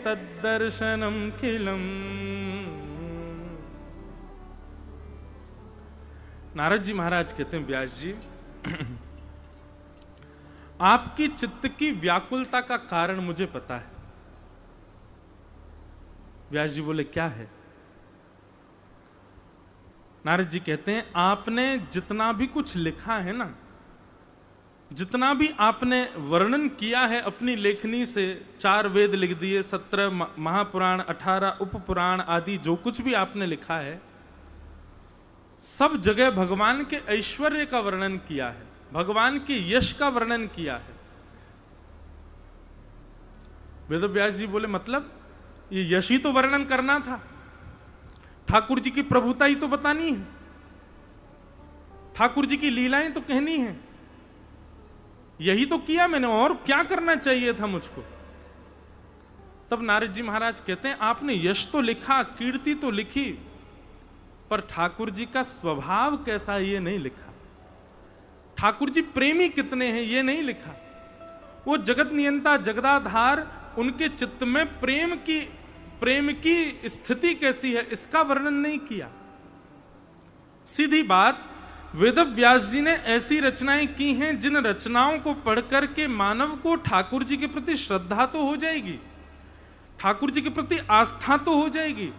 तद्दर्शनम किलम। नारद जी महाराज कहते हैं, व्यास जी आपकी चित्त की व्याकुलता का कारण मुझे पता है। व्यास जी बोले, क्या है? नारद जी कहते हैं, आपने जितना भी कुछ लिखा है ना, जितना भी आपने वर्णन किया है अपनी लेखनी से, 4 वेद लिख दिए, 17 महापुराण, 18 उपपुराण आदि जो कुछ भी आपने लिखा है, सब जगह भगवान के ऐश्वर्य का वर्णन किया है, भगवान के यश का वर्णन किया है। वेदव्यास जी बोले, मतलब ये यश ही तो वर्णन करना था, ठाकुर जी की प्रभुता ही तो बतानी है, ठाकुर जी की लीलाएं तो कहनी है, यही तो किया मैंने, और क्या करना चाहिए था मुझको? तब नारद जी महाराज कहते हैं, आपने यश तो लिखा, कीर्ति तो लिखी, पर ठाकुर जी का स्वभाव कैसा है ये नहीं लिखा, ठाकुर जी प्रेमी कितने हैं ये नहीं लिखा, वो जगत नियंता जगदाधार, उनके चित्त में प्रेम की स्थिति कैसी है इसका वर्णन नहीं किया। सीधी बात, वेदव्यास जी ने ऐसी रचनाएं की हैं जिन रचनाओं को पढ़कर के मानव को ठाकुर जी के प्रति श्रद्धा तो हो जाएगी, ठाकुर जी के प्रति आस्था तो हो जाएगी,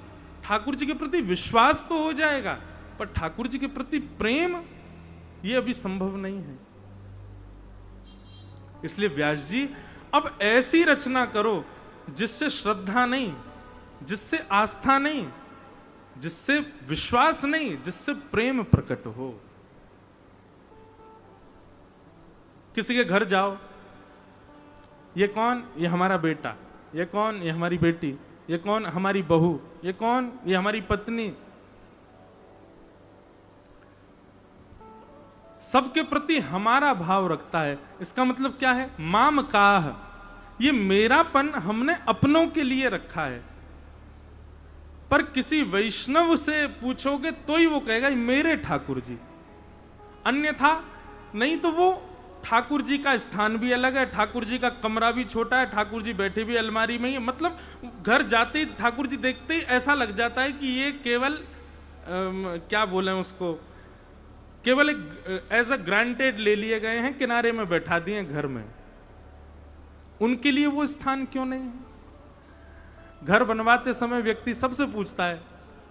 ठाकुर जी के प्रति विश्वास तो हो जाएगा, पर ठाकुर जी के प्रति प्रेम ये अभी संभव नहीं है। इसलिए व्यास जी अब ऐसी रचना करो जिससे श्रद्धा नहीं, जिससे आस्था नहीं, जिससे विश्वास नहीं, जिससे प्रेम प्रकट हो। किसी के घर जाओ, ये कौन? ये हमारा बेटा। ये कौन? ये हमारी बेटी। ये कौन? हमारी बहू। ये कौन? ये हमारी पत्नी। सबके प्रति हमारा भाव रखता है। इसका मतलब क्या है? माम काह, ये मेरापन हमने अपनों के लिए रखा है। पर किसी वैष्णव से पूछोगे तो ही वो कहेगा मेरे ठाकुर जी, अन्यथा नहीं। तो वो ठाकुर जी का स्थान भी अलग है, ठाकुर जी का कमरा भी छोटा है, ठाकुर जी बैठे भी अलमारी में ही है। मतलब घर जाते ही ठाकुर जी देखते ही ऐसा लग जाता है कि ये केवल क्या बोले उसको, केवल एक एज अ ग्रांटेड ले लिए गए हैं, किनारे में बैठा दिए घर में। उनके लिए वो स्थान क्यों नहीं है? घर बनवाते समय व्यक्ति सबसे पूछता है,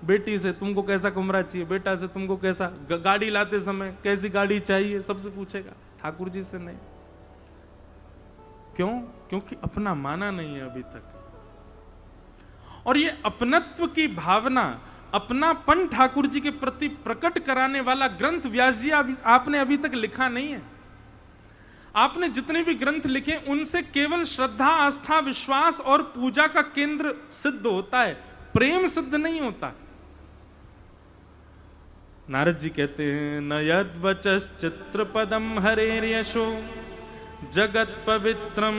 बेटी से तुमको कैसा कमरा चाहिए, बेटा से तुमको कैसा, गाड़ी लाते समय कैसी गाड़ी चाहिए, सबसे पूछेगा, ठाकुर जी से नहीं। क्यों? क्योंकि अपना माना नहीं है अभी तक। और ये अपनत्व की भावना, अपनापन ठाकुर जी के प्रति प्रकट कराने वाला ग्रंथ व्यास जी आपने अभी तक लिखा नहीं है। आपने जितने भी ग्रंथ लिखे उनसे केवल श्रद्धा, आस्था, विश्वास और पूजा का केंद्र सिद्ध होता है, प्रेम सिद्ध नहीं होता। नारद जी कहते हैं, न यद्वचश्चित्र पदम हरेर्यशो जगत पवित्रम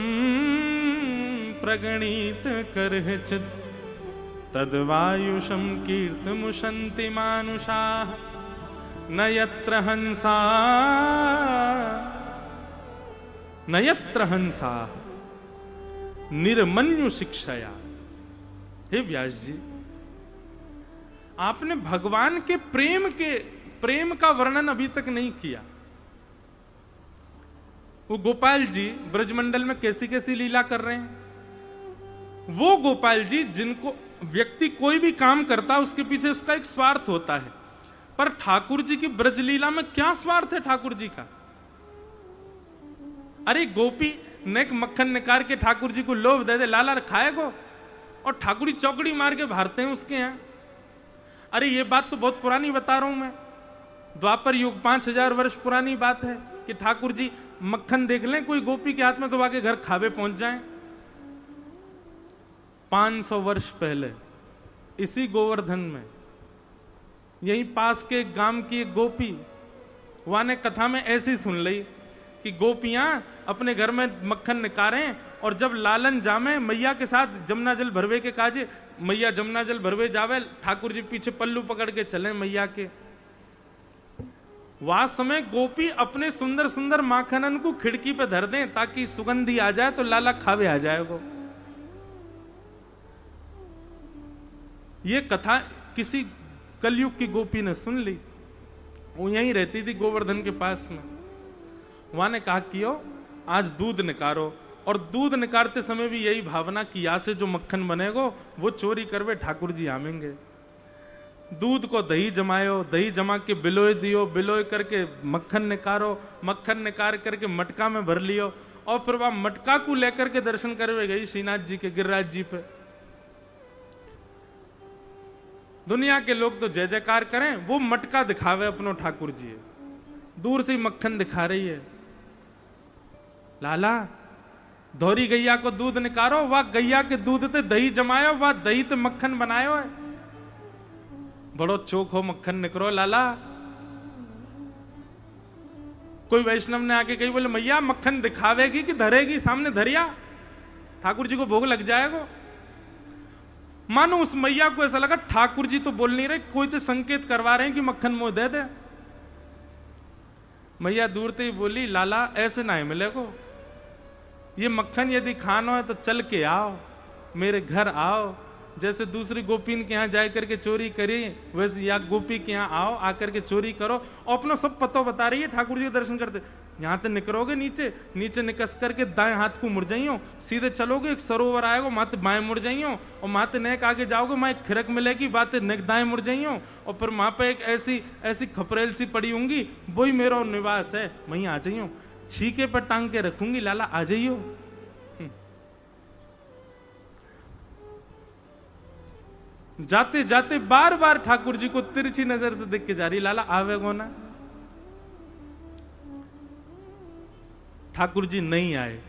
प्रगणित करहिचित् तद्वायुषं कीर्तमुशन्ति मानुषाः न यत्र हंसा निर्मन्यु शिक्षया। हे व्यास जी, आपने भगवान के प्रेम का वर्णन अभी तक नहीं किया। वो गोपाल जी ब्रजमंडल में कैसी कैसी लीला कर रहे हैं, वो गोपाल जी जिनको व्यक्ति कोई भी काम करता है उसके पीछे उसका एक स्वार्थ होता है, पर ठाकुर जी की ब्रजलीला में क्या स्वार्थ है ठाकुर जी का? अरे गोपी नेक मक्खन निकाल के ठाकुर जी को लोभ दे दे, लाला खाएगो, और ठाकुर जी चौकड़ी मार के भारते हैं उसके यहां। अरे ये बात तो बहुत पुरानी बता रहा हूं मैं, द्वापर युग 5000 वर्ष पुरानी बात है कि ठाकुर जी मक्खन देख लें कोई गोपी के हाथ में तो आके घर खावे पहुंच जाएं। 500 वर्ष पहले इसी गोवर्धन में यहीं पास के गांव की एक गोपी वहां ने कथा में ऐसी सुन ली कि गोपियां अपने घर में मक्खन निकारें और जब लालन जामे मैया के साथ जमुना जल भरवे के काजे, मैया जमुना जल भरवे जावे, ठाकुर जी पीछे पल्लू पकड़ के चले मैया के। वह समय गोपी अपने सुंदर सुंदर माखनन को खिड़की पे धर दें ताकि सुगंधी आ जाए तो लाला खावे आ जाएगा। ये कथा किसी कलयुग की गोपी ने सुन ली, वो यहीं रहती थी गोवर्धन के पास में। वहां ने कहा कि आज दूध निकारो, और दूध निकालते समय भी यही भावना कि यहाँ से जो मक्खन बनेगा वो चोरी करवे ठाकुर जी आवेंगे। दूध को दही जमायो, दही जमा के बिलोय दियो, बिलोय करके मक्खन निकारो, मक्खन निकाल करके मटका में भर लियो, और फिर वह मटका को लेकर के दर्शन करवे गई श्रीनाथ जी के गिरिराज जी पे। दुनिया के लोग तो जय जयकार करें, वो मटका दिखावे अपनो ठाकुर जी, दूर से ही मक्खन दिखा रही है। लाला धोरी गैया को दूध निकारो, वह गैया के दूध ते दही जमायो, वह दही ते मक्खन बनायो है, बड़ो चोखो मक्खन निकरो लाला। कोई वैष्णव ने आके कही, बोले मैया मक्खन दिखावेगी कि धरेगी, सामने धरिया, ठाकुर जी को भोग लग जाएगा। मानो उस मैया को ऐसा लगा ठाकुर जी तो बोल नहीं रहे, कोई तो संकेत करवा रहे हैं कि मक्खन मुंह दे दे। मैया दूर से ही बोली, लाला ऐसे ना है मिलेगो, ये मक्खन यदि खाना है तो चल के आओ, मेरे घर आओ। जैसे दूसरी गोपीन के यहाँ जाए करके चोरी करी, वैसे या गोपी के यहाँ आओ, आकर के चोरी करो। और अपना सब पतो बता रही है, ठाकुर जी के दर्शन करते यहाँ तो निकलोगे नीचे, नीचे निकस करके दाएं हाथ को मुड़ जाइयो, सीधे चलोगे एक सरोवर आएगा, माते बाएं मुड़ जाइयो, और माते नेक आगे जाओगे, वहां एक खिरक मिलेगी, बातें नेक दाएं मुड़ जाइयो, और फिर वहां पे एक ऐसी ऐसी खपरेल सी पड़ी होंगी, वही मेरा निवास है, वहीं आ जाइयो, छीके पर टांग के रखूंगी, लाला आ जाइयो। जाते जाते बार बार ठाकुर जी को तिरछी नजर से देख के जा रही, लाला आवेगो ना। ठाकुर जी नहीं आए।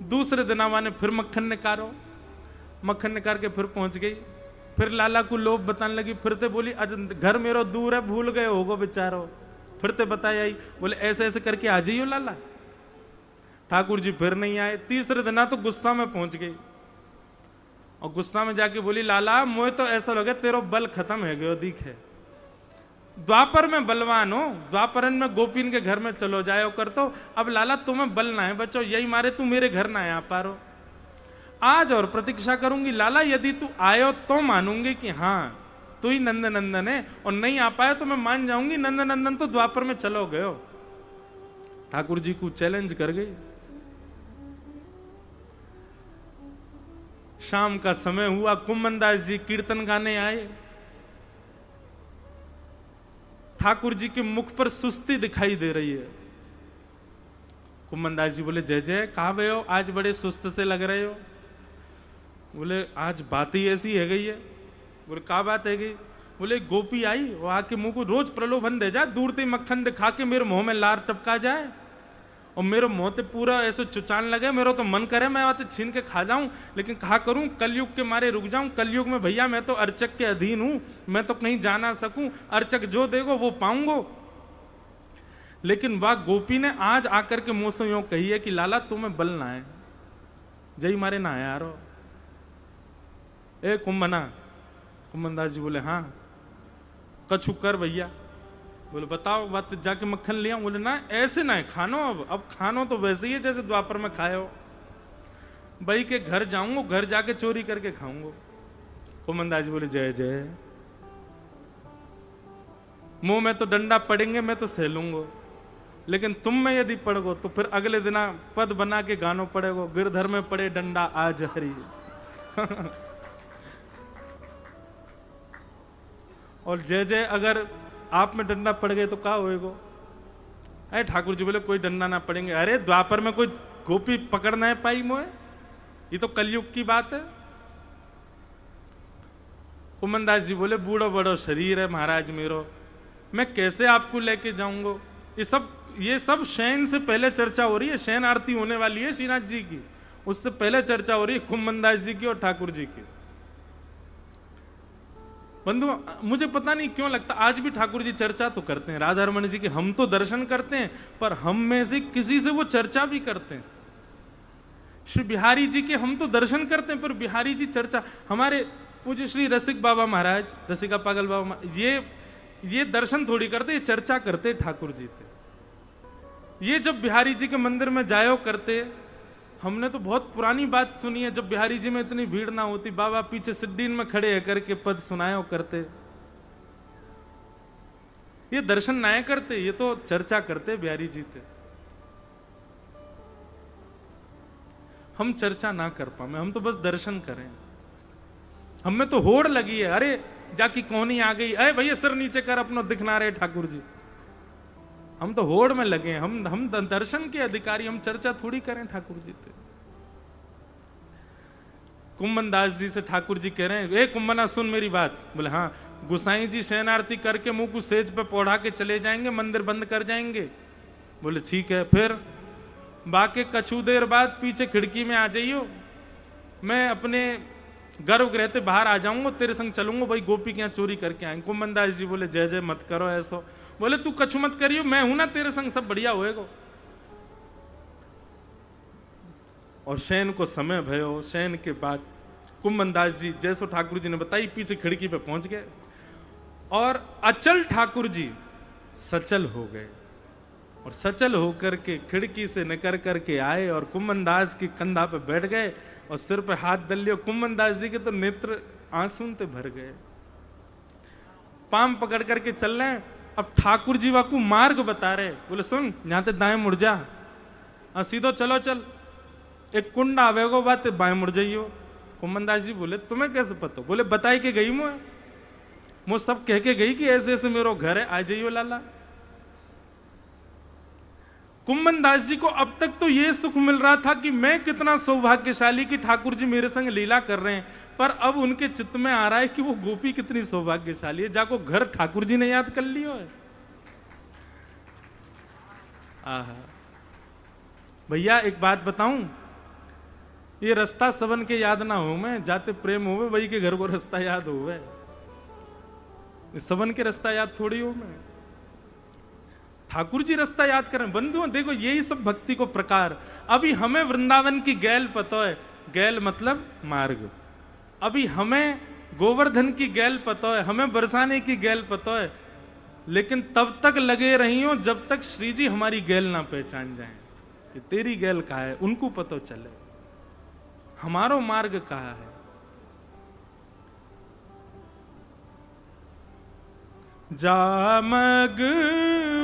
दूसरे दिन ने फिर मक्खन निकारो, मक्खन निकाल के फिर पहुंच गई, फिर लाला को लोभ बताने लगी, फिर ते बोली आज घर मेरा दूर है, भूल गए होगो बेचारो, फिर ते बताया आई, बोले ऐसे ऐसे करके आ जाइयो लाला। ठाकुर जी फिर नहीं आए। तीसरे दिन तो गुस्सा में पहुंच गई, और गुस्सा में जाके बोली, लाला मुझे तो ऐसा लगे तेरो बल खत्म है गयो दिखे, द्वापर में बलवान हो, द्वापरन में गोपीन के घर में चलो जायो कर, तो अब लाला तुम्हें बल ना है बच्चों, यही मारे तू मेरे घर ना आ पारो। आज और प्रतीक्षा करूंगी लाला, यदि तू आयो तो मानूंगी कि हाँ तू ही नंद नंदन है, और नहीं आ पाया तो मैं मान जाऊंगी नंद नंदन तो द्वापर में चलो गयो। ठाकुर जी को चैलेंज कर गई। शाम का समय हुआ, कुम्मनदास जी कीर्तन गाने आए। ठाकुर जी के मुख पर सुस्ती दिखाई दे रही है। कुम्मनदास जी बोले, जय जय कहाँ गए हो, आज बड़े सुस्त से लग रहे हो। बोले आज बात ही ऐसी है गई है। बोले क्या बात है गई। बोले गोपी आई, वो आके मुंह को रोज प्रलोभन दे जाए, दूर से मक्खन दिखा के मेरे मुंह में लार टपका जाए, और मेरे मुंह पे पूरा ऐसे चुचान लगे, मेरा तो मन करे मैं बातें छीन के खा जाऊं, लेकिन कहा करूं, कलयुग के मारे रुक जाऊं। कलयुग में भैया मैं तो अर्चक के अधीन हूं, मैं तो कहीं जा ना सकूं, अर्चक जो देगो वो पाऊंगो। लेकिन वह गोपी ने आज आकर के मुंह से यूं कही है कि लाला तुम्हें बल ना है, जय मारे ना यार। ए कुंभना। कुम्मनदास जी बोले हाँ कछु कर भैया। बोले बताओ बात, जाके मक्खन लिया। बोले ना ऐसे ना है, खानो अब खानो तो वैसे ही है जैसे द्वापर में खाए हो। भाई के घर जाऊंगा, घर जाके चोरी करके खाऊंगा। कुम्मनदास जी बोले जय जय, मुंह में तो डंडा पड़ेंगे, मैं तो सह लूंगा, लेकिन तुम में यदि पड़गो तो फिर अगले दिन पद बना के गानो पड़ेगो, गिरधर में पड़े डंडा आज हरी। और जय जय अगर आप में डंडा पड़ गए तो क्या होएगो। अरे ठाकुर जी बोले कोई डंडा ना पड़ेंगे। अरे द्वापर में कोई गोपी पकड़ना है पाई मोए, ये तो कलयुग की बात है। कुम्मनदास जी बोले बूढ़ो बड़ो शरीर है महाराज मेरो, मैं कैसे आपको लेके जाऊंगा, ये सब ये सब शयन से पहले चर्चा हो रही है, शयन आरती होने वाली है श्रीनाथ जी की, उससे पहले चर्चा हो रही है कुम्भनदास जी की और ठाकुर जी की। बंधु, मुझे पता नहीं क्यों लगता आज भी ठाकुर जी चर्चा तो करते हैं, राधा रमन जी की हम तो दर्शन करते हैं, पर हम में से किसी से वो चर्चा भी करते हैं। श्री बिहारी जी के हम तो दर्शन करते हैं, पर बिहारी जी चर्चा, हमारे पूज्य श्री रसिक बाबा महाराज, रसिका पागल बाबा, ये दर्शन थोड़ी करते, ये चर्चा करते ठाकुर जी थे। ये जब बिहारी जी के मंदिर में जायो करते, हमने तो बहुत पुरानी बात सुनी है, जब बिहारी जी में इतनी भीड़ ना होती, बाबा पीछे सिड्डीन में खड़े होकर के पद सुनायो करते। ये दर्शन ना करते, ये तो चर्चा करते बिहारी जी थे। हम चर्चा ना कर पाए, हम तो बस दर्शन करें। हमें तो होड़ लगी है, अरे जाकी कौनी आ गई, अरे भैया सिर नीचे कर, अपना दिखना रहे ठाकुर जी। हम तो होड़ में लगे हैं, हम दर्शन के अधिकारी, हम चर्चा थोड़ी करें ठाकुर जी थे। कुम्भनदास जी से ठाकुर जी कह रहे हैं, ए कुम्भना सुन मेरी बात। बोले हाँ। गुसाई जी शयन आरती करके मुंह को सेज पे पौढ़ा के चले जाएंगे, मंदिर बंद कर जाएंगे। बोले ठीक है। फिर बाकी कछु देर बाद पीछे खिड़की में आ जाइयो, मैं अपने गर्भगृह से बाहर आ जाऊंगा, तेरे संग चलूंगा, भाई गोपी के यहाँ चोरी करके आएंगे। कुम्भनदास जी बोले जय जय मत करो ऐसा। बोले तू कछु मत करियो, मैं हूं ना तेरे संग, सब बढ़िया होएगा। और शयन को समय भयो, शयन के बाद कुम्भनदास जी जैसो ठाकुर जी ने बताई पीछे खिड़की पे पहुंच गए, और अचल ठाकुर जी सचल हो गए, और सचल होकर के खिड़की से निकल करके आए और कुम्भनदास की कंधा पे बैठ गए और सिर पे हाथ दल लियो। कुम्भनदास जी के तो नेत्र आंसू से भर गए, पाम पकड़ करके चल रहे हैं। अब ठाकुर जी वाकू मार्ग बता रहे, बोले सुन यहां ते दाएं मुड़ जा, सीधो चलो चल, एक कुंड आवेगो बात बाएं मुड़ जाइयो। कुम्भनदास जी बोले तुम्हें कैसे पता? बोले बताई के गई मुझे सब कह के गई कि ऐसे ऐसे मेरो घर है, आ जाइयो लाला। कुम्भनदास जी को अब तक तो ये सुख मिल रहा था कि मैं कितना सौभाग्यशाली कि ठाकुर जी मेरे संग लीला कर रहे हैं, पर अब उनके चित्त में आ रहा है कि वो गोपी कितनी सौभाग्यशाली है, जाको घर ठाकुर जी ने याद कर लियो है। आहा भैया एक बात बताऊं, ये रास्ता सबन के याद ना हो, मैं जाते प्रेम होवे वही के घर को रास्ता याद होवे, सबन के रास्ता याद थोड़ी हो। मैं ठाकुर जी रास्ता याद करें। बंधुओं देखो यही सब भक्ति को प्रकार। अभी हमें वृंदावन की गैल पता है, गैल मतलब मार्ग। अभी हमें गोवर्धन की गैल पता है, हमें बरसाने की गैल पता है, लेकिन तब तक लगे रही हो जब तक श्री जी हमारी गैल ना पहचान जाए कि तेरी गैल कहा है, उनको पता चले हमारो मार्ग कहा है। जामग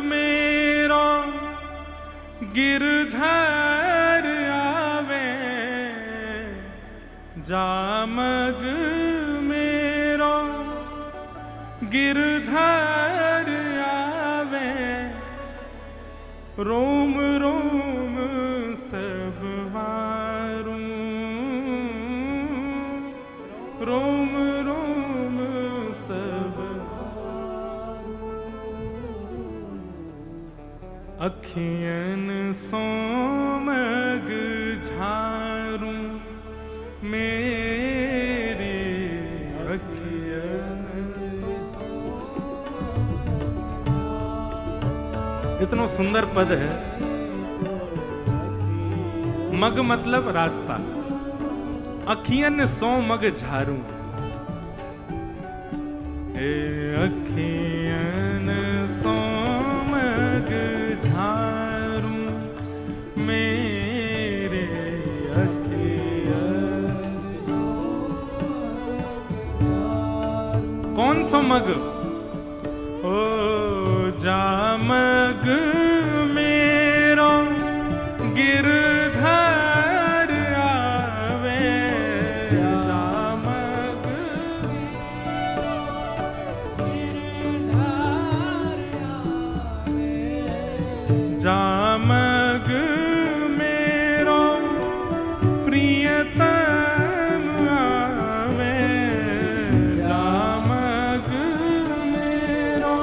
मेरो गिरधर आवे, जामग मेरो गिरधर आवे, रोम रोम सब वारूं, रोम रोम सब अखियन सोमग झारूं, मेरे अखियन इतना सुंदर पद है। मग मतलब रास्ता, अखियन सो मग झारूं, ए अखियन सो मग झारूं, मेरे अखियन कौन सा मग? ओ जामग मेरो गिरधर आवे, जामग जामग मेरो प्रियतम आवे, जामग मेरो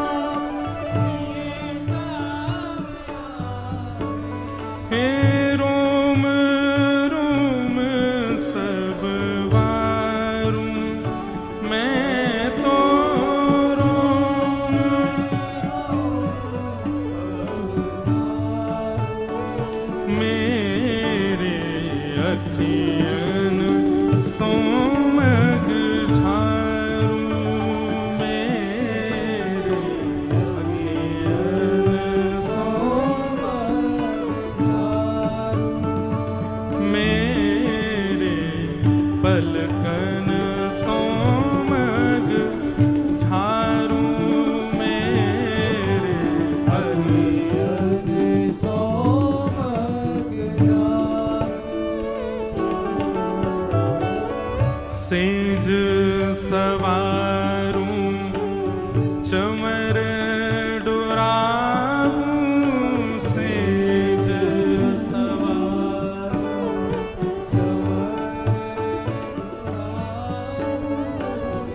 सवारूं चमर डोराऊं सेज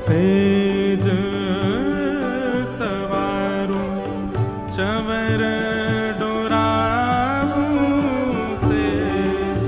सेज सवारूं चंवर डोराऊं सेज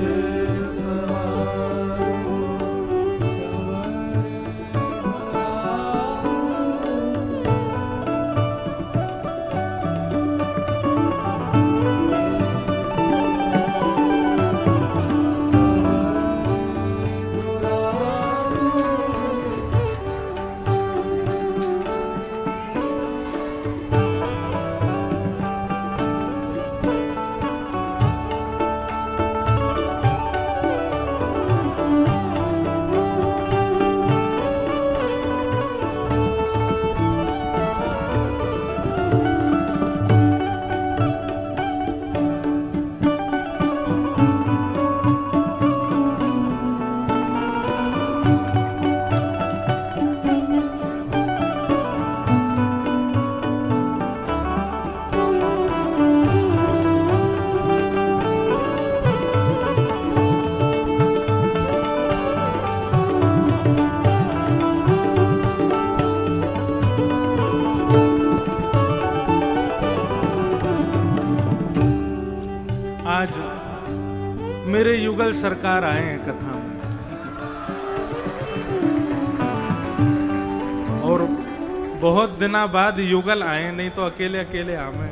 आज मेरे युगल सरकार आए हैं कथा में और बहुत दिना बाद युगल आए, नहीं तो अकेले अकेले आमे।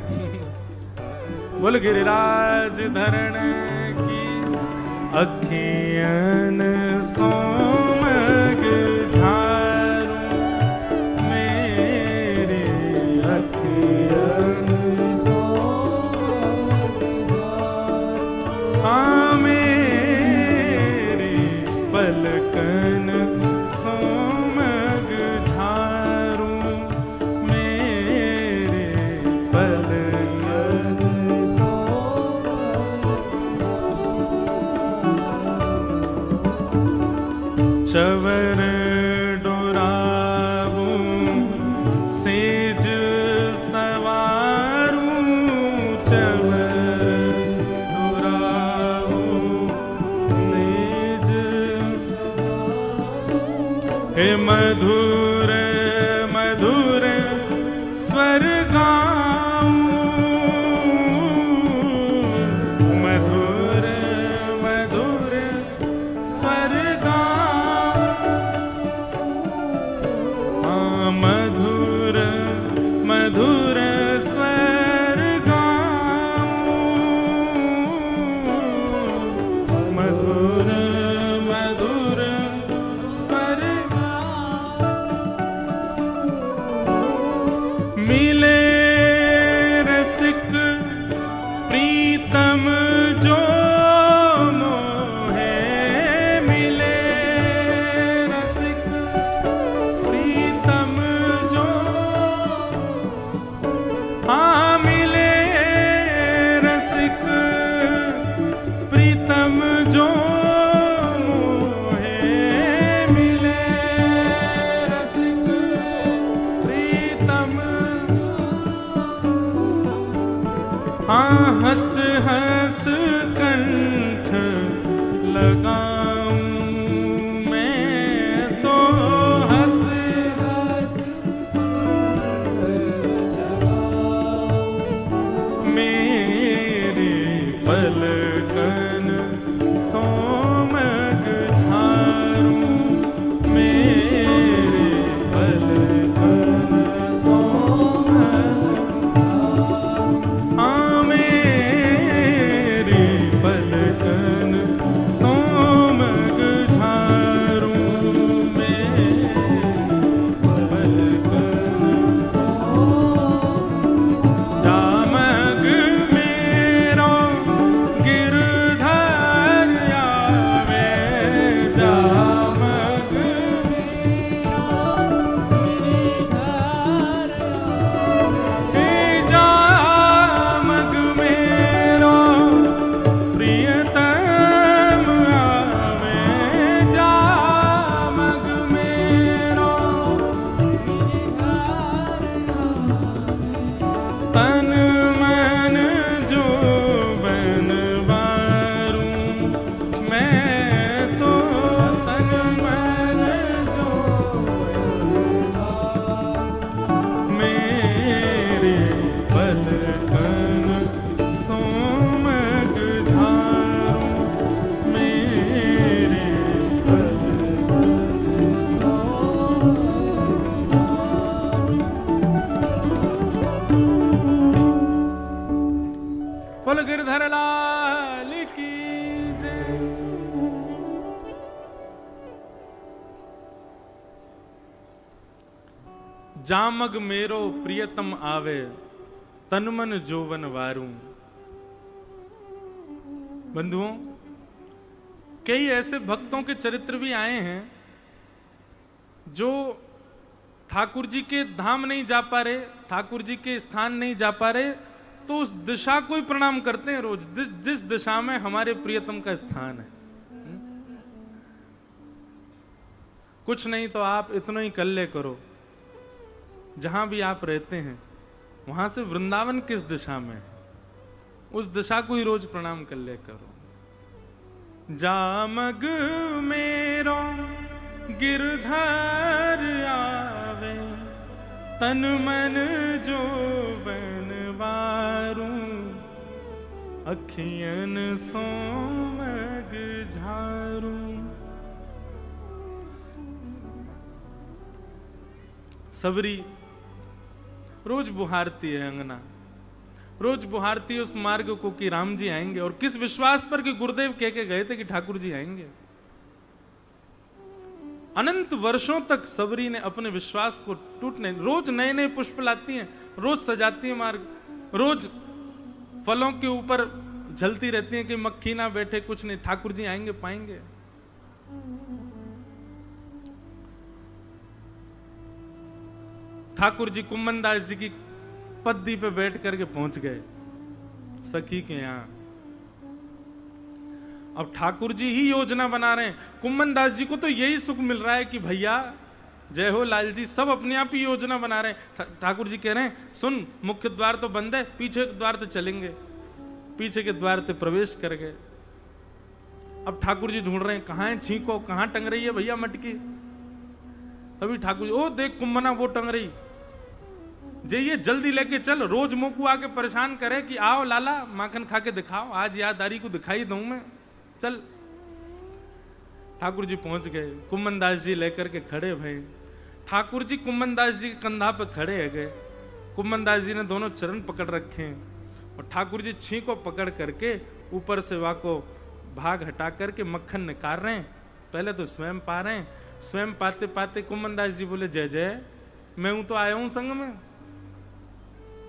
बोल गिरिराज धरण की अखियन सोमग झारूं मेरे अखियन पलकन सोमग झारूं मेरे पलकन चवर डोराऊं सेज सवारूं चवर हे मधुर मधुर स्वर गाऊं मधुर मधुर स्वर गाऊं मधुर मधुर स्वर गाऊं मधुर मधुर मिले रसिक प्रीतम जो मोहे मिले रसिक प्रीतम जो हाँ मिले रसिक प्रीतम जो हाँ हंस हंस कंठ लगाऊं मैं तो हंस हंस मेरे पलकन सोमग झारूं मेरे पलकन सोमग मेरे पलकन सोमग जामग मेरो प्रियतम आवे, तन मन जोवन वारूं। बंधुओं, कई ऐसे भक्तों के चरित्र भी आए हैं जो ठाकुर जी के धाम नहीं जा पा रहे, ठाकुर जी के स्थान नहीं जा पा रहे, तो उस दिशा को ही प्रणाम करते हैं रोज, जिस दिशा में हमारे प्रियतम का स्थान है। कुछ नहीं तो आप इतना ही कल्ले करो, जहां भी आप रहते हैं वहां से वृंदावन किस दिशा में है, उस दिशा को ही रोज प्रणाम कल्ले करो। जामग मेरो गिरधर आवे, तन मन जो बनवारूं, अखियन सोमग झारूं। सबरी रोज बुहारती है अंगना, रोज बुहारती है उस मार्ग को कि राम जी आएंगे, और किस विश्वास पर कि गुरुदेव कह के गए थे कि ठाकुर जी आएंगे। अनंत वर्षों तक सबरी ने अपने विश्वास को टूटने, रोज नए नए पुष्प लाती हैं, रोज सजाती है मार्ग, रोज फलों के ऊपर झलती रहती हैं कि मक्खी ना बैठे, कुछ नहीं, ठाकुर जी आएंगे पाएंगे। ठाकुर जी कुम्मन दास जी की पद्दी पे बैठ करके पहुंच गए सखी के यहां। अब ठाकुर जी ही योजना बना रहे हैं, कुम्मन दास जी को तो यही सुख मिल रहा है कि भैया जय हो लाल जी, सब अपने आप ही योजना बना रहे हैं। ठाकुर जी कह रहे हैं सुन, मुख्य द्वार तो बंद है, पीछे के द्वार से चलेंगे, पीछे के द्वार से प्रवेश कर गए। अब ठाकुर जी ढूंढ रहे हैं कहां है छींको, कहां टंग रही है भैया मटकी। तभी ठाकुर जी, ओ देख कुम्मना वो टंग रही, जे ये जल्दी लेके चल, रोज मोकू आके परेशान करे कि आओ लाला माखन खा के दिखाओ, आज याददारी को दिखाई दूं मैं, चल। ठाकुर जी पहुंच गए, कुम्मन दास जी लेकर के खड़े भये। ठाकुर जी कुम्मन दास जी के कंधा पे खड़े है गए, कुम्मन दास जी ने दोनों चरण पकड़ रखे हैं, और ठाकुर जी छीं को पकड़ करके ऊपर से वा को भाग हटा करके मक्खन निकाल रहे हैं। पहले तो स्वयं पा रहे हैं, स्वयं पाते पाते कुम्मन दास जी बोले जय जय, मैं हूं तो आया हूं संग में,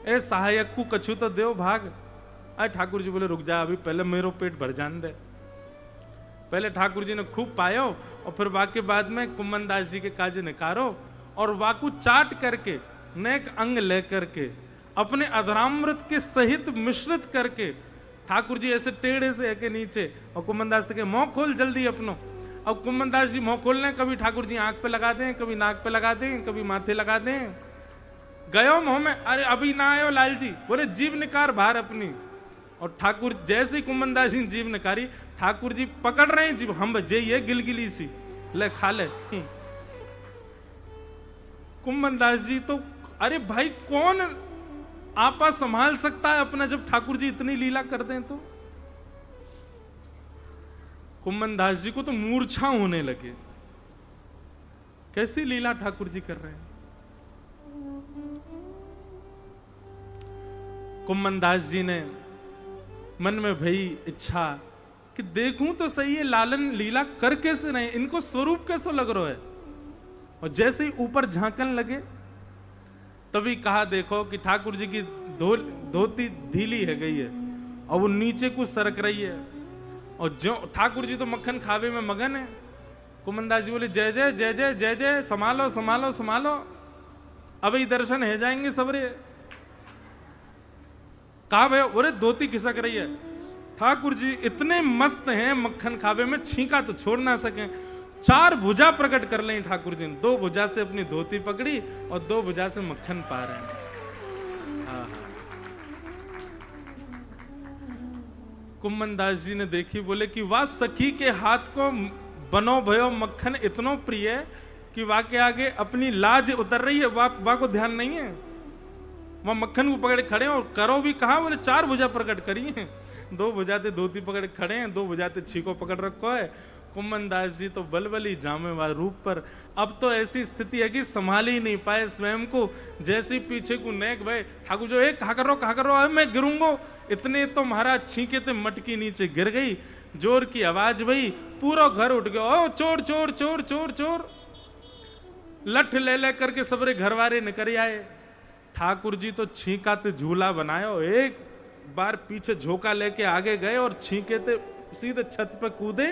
ए सहायक को कछु तो देव भाग। अरे ठाकुर जी बोले रुक जा, अभी पहले मेरो पेट भर जान दे। पहले ठाकुर जी ने खूब पायो, और फिर वाके बाद में कुम्मन दास जी के काजे निकारो, और वाकू चाट करके नेक अंग लेकर के अपने अधरामृत के सहित मिश्रित करके ठाकुर जी ऐसे टेढ़े से के नीचे, और कुम्मन दास के मुंह खोल जल्दी अपनो। अब कुम्मन दास जी मुंह खोल लें, कभी ठाकुर जी आंख पे लगा दें, कभी नाक पे लगा दें, कभी माथे लगा दें। गयो मुंह में, अरे अभी ना आयो लाल जी, बोले जीव निकार बाहर अपनी। और ठाकुर जैसे कुम्मन दास जी जीव निकारी, ठाकुर जी पकड़ रहे हैं जीव, हम जे ये गिलगिली सी ले खा ले। कुम्मन दास जी तो, अरे भाई कौन आपा संभाल सकता है अपना जब ठाकुर जी इतनी लीला कर दें तो। कुम्मन दास जी को तो मूर्छा होने लगे, कैसी लीला ठाकुर जी कर रहे हैं। कुम्मन दास जी ने मन में भई इच्छा कि देखूं तो सही है लालन लीला कर कैसे रहे, इनको स्वरूप कैसे लग रहा है। और जैसे ही ऊपर झांकन लगे तभी कहा देखो कि ठाकुर जी की धोती ढीली है गई है, और वो नीचे को सरक रही है, और जो ठाकुर जी तो मक्खन खावे में मगन है। कुम्मन दास जी बोले जय जय जय जय जय जय, संभालो संभालो संभालो, अभी दर्शन है जाएंगे सबरे। कहा भाई, अरे धोती खिसक रही है। ठाकुर जी इतने मस्त हैं मक्खन खावे में, छींका तो छोड़ ना सके। चार भुजा प्रकट कर लें ठाकुर जी ने, दो भुजा से अपनी धोती पकड़ी और दो भुजा से मक्खन पा रहे हैं। कुम्मन दास जी ने देखी, बोले कि वाह सखी के हाथ को बनो भयो मक्खन इतनो प्रिय कि वाह के आगे अपनी लाज उतर रही है, वाह को ध्यान नहीं है। वह मक्खन को पकड़े खड़े हैं, और करो भी कहा, बोले चार भुजा प्रकट करी है, दो भुजाते धोती पकड़ खड़े हैं, दो भुजाते छीको पकड़ रखो है। कुम्मन दास जी तो बलबली जामे वाले रूप पर, अब तो ऐसी स्थिति है कि संभाल ही नहीं पाए स्वयं को। जैसे पीछे को नेक भाई ठाकुर जो कहा करो मैं गिरूंगो, इतने तो महाराज छींके थे मटकी नीचे गिर गई, जोर की आवाज भई, पूरा घर उठ गया, ओ चोर चोर चोर चोर चोर। लठ ले करके सबरे घरवारे निकल आए। ठाकुर जी तो छींकाते झूला बनायो, एक बार पीछे झोंका लेके आगे गए और छींके थे सीधे छत पे कूदे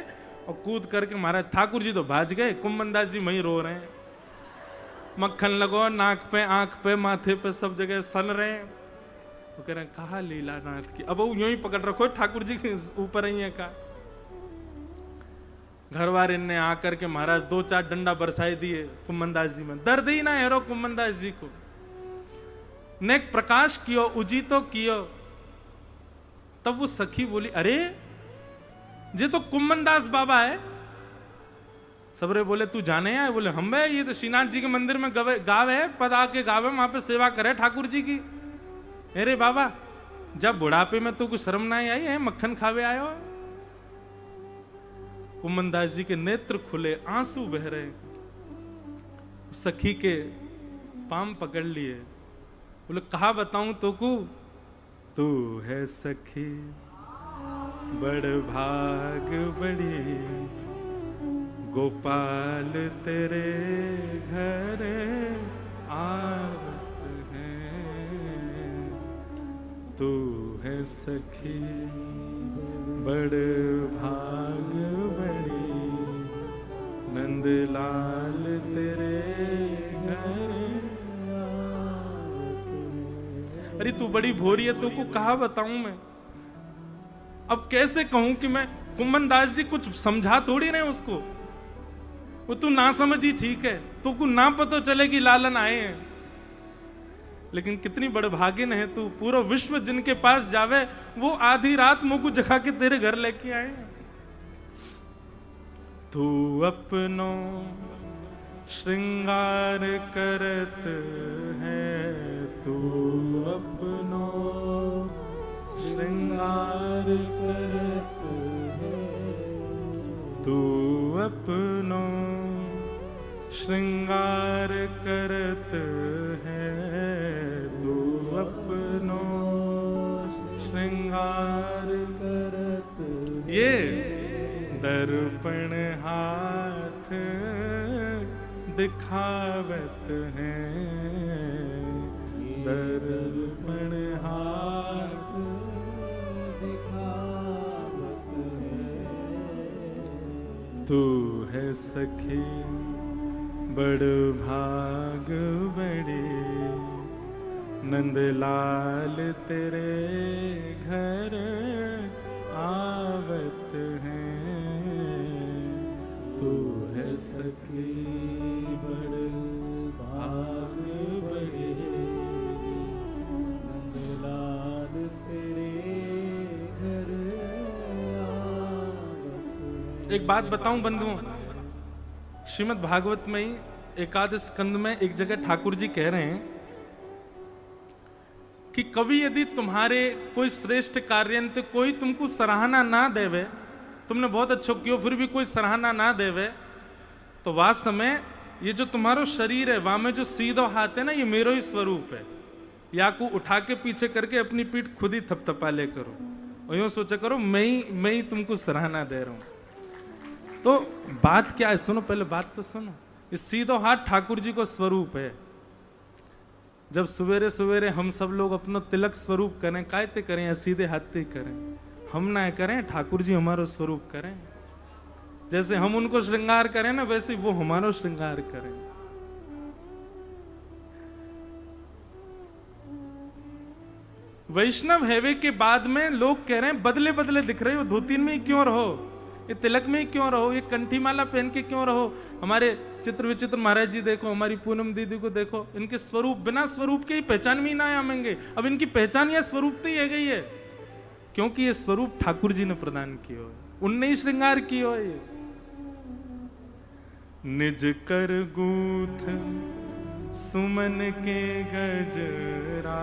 और कूद करके महाराज ठाकुर जी तो भाज गए, कुम्मनदास जी वहीं रो रहे हैं। मक्खन लगो नाक पे, आंख पे, माथे पे, सब जगह सन रहे हैं। वो कह रहे हैं कहा लीला नाथ की, अब वो यूं ही पकड़ रखो ठाकुर जी के ऊपर ही है का। घरवारे ने आकर के महाराज 2-4 डंडा बरसाई दिए कुम्मनदास जी में, दर्द ही ना हेरो कुम्मनदास जी को। नेक प्रकाश कियो, उजीतो कियो। तब वो सखी बोली अरे ये तो कुम्मनदास बाबा है। सबरे बोले तू जाने है? बोले हम है, ये तो श्रीनाथ जी के मंदिर में गाँव है, पद आके गाँव है, वहां पे सेवा करे ठाकुर जी की। अरे बाबा जब बुढ़ापे में तो कुछ शर्म ना आई है, मक्खन खावे आयो। कुम्मनदास जी के नेत्र खुले, आंसू बह रहे। सखी के पाम पकड़ लिए, बोले कहा बताऊं तो को, तू है सखी बड़ भाग बड़ी, गोपाल तेरे घर आवत है। तू है सखी बड़ भाग बड़ी, नंदलाल तेरे घर। अरे तू बड़ी भोरी है, तू को कहा बताऊं मैं। अब कैसे कहूं कि मैं, कुम्मनदास जी कुछ समझा थोड़ी नहीं उसको। वो तू ना समझी ठीक है, तू को ना पता चले कि लालन आए हैं, लेकिन कितनी बड़े भागिन है तू। पूरा विश्व जिनके पास जावे वो आधी रात मुंह को जगा के तेरे घर लेके आए। तू अपनो श्रृंगार करत है, तू अपनो श्रृंगार करत है। तू अपनो श्रृंगार करत है, तू अपनो श्रृंगार करत। ये दर्पण हाथ दिखावत है, दर्पण हाथ दिखावत है। तू है सखी बड़ भाग बड़ी, नंदलाल तेरे घर आवत है। तू है सखी बड़ भाग बड़ी, नंदलाल तेरे घर आवत। एक बात बताऊं बंधुओं, श्रीमद् भागवत में ही एकादश स्कंद में एक जगह ठाकुर जी कह रहे हैं कि कभी यदि तुम्हारे कोई श्रेष्ठ कार्य कोई तुमको सराहना ना देवे, तुमने बहुत अच्छा किया फिर भी कोई सराहना ना देवे, तो वास्तव में ये जो तुम्हारो शरीर है वहां में जो सीधो हाथ है ना, ये मेरो ही स्वरूप है। या को उठा के पीछे करके अपनी पीठ खुद ही थपथपा ले करो और यूं सोचा करो मैं ही तुमको सराहना दे रहा हूं। तो बात क्या है, सुनो पहले बात तो सुनो। इस सीधो हाथ ठाकुर जी को स्वरूप है। जब सवेरे सवेरे हम सब लोग अपना तिलक स्वरूप करें, कायते करें या सीधे हाथ करें, हम ना करें, ठाकुर जी हमारा स्वरूप करें। जैसे हम उनको श्रृंगार करें ना, वैसे वो हमारा श्रृंगार करें। वैष्णव हेवे के बाद में लोग कह रहे हैं बदले बदले दिख रहे हो, धोती में ही क्यों रहो, ये तिलक में ही क्यों रहो, ये कंठी माला पहन के क्यों रहो। हमारे चित्र विचित्र महाराज जी देखो, हमारी पूनम दीदी को देखो, इनके स्वरूप बिना स्वरूप के ही पहचान भी ना आएंगे। अब इनकी पहचान या स्वरूप तो ही है गई है, क्योंकि ये स्वरूप ठाकुर जी ने प्रदान किया है, उनने ही श्रृंगार किया है। ये निज कर गूथ सुमन के गजरा,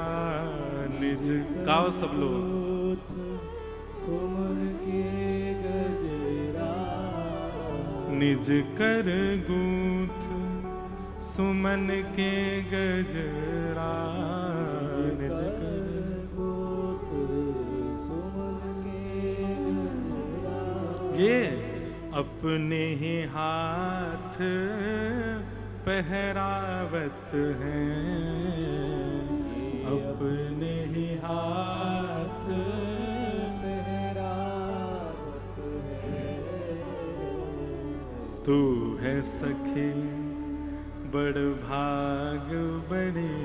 निज गाओ सब लोग, सुमन के गजरा, निज कर गूथ सुमन के गजरा, निज कर गूथ सुमन के गजरा। ये अपने ही हाथ पहरावत हैं, अपने ही हाथ पहरावत है। तू है सखी बड़ भाग बड़ी,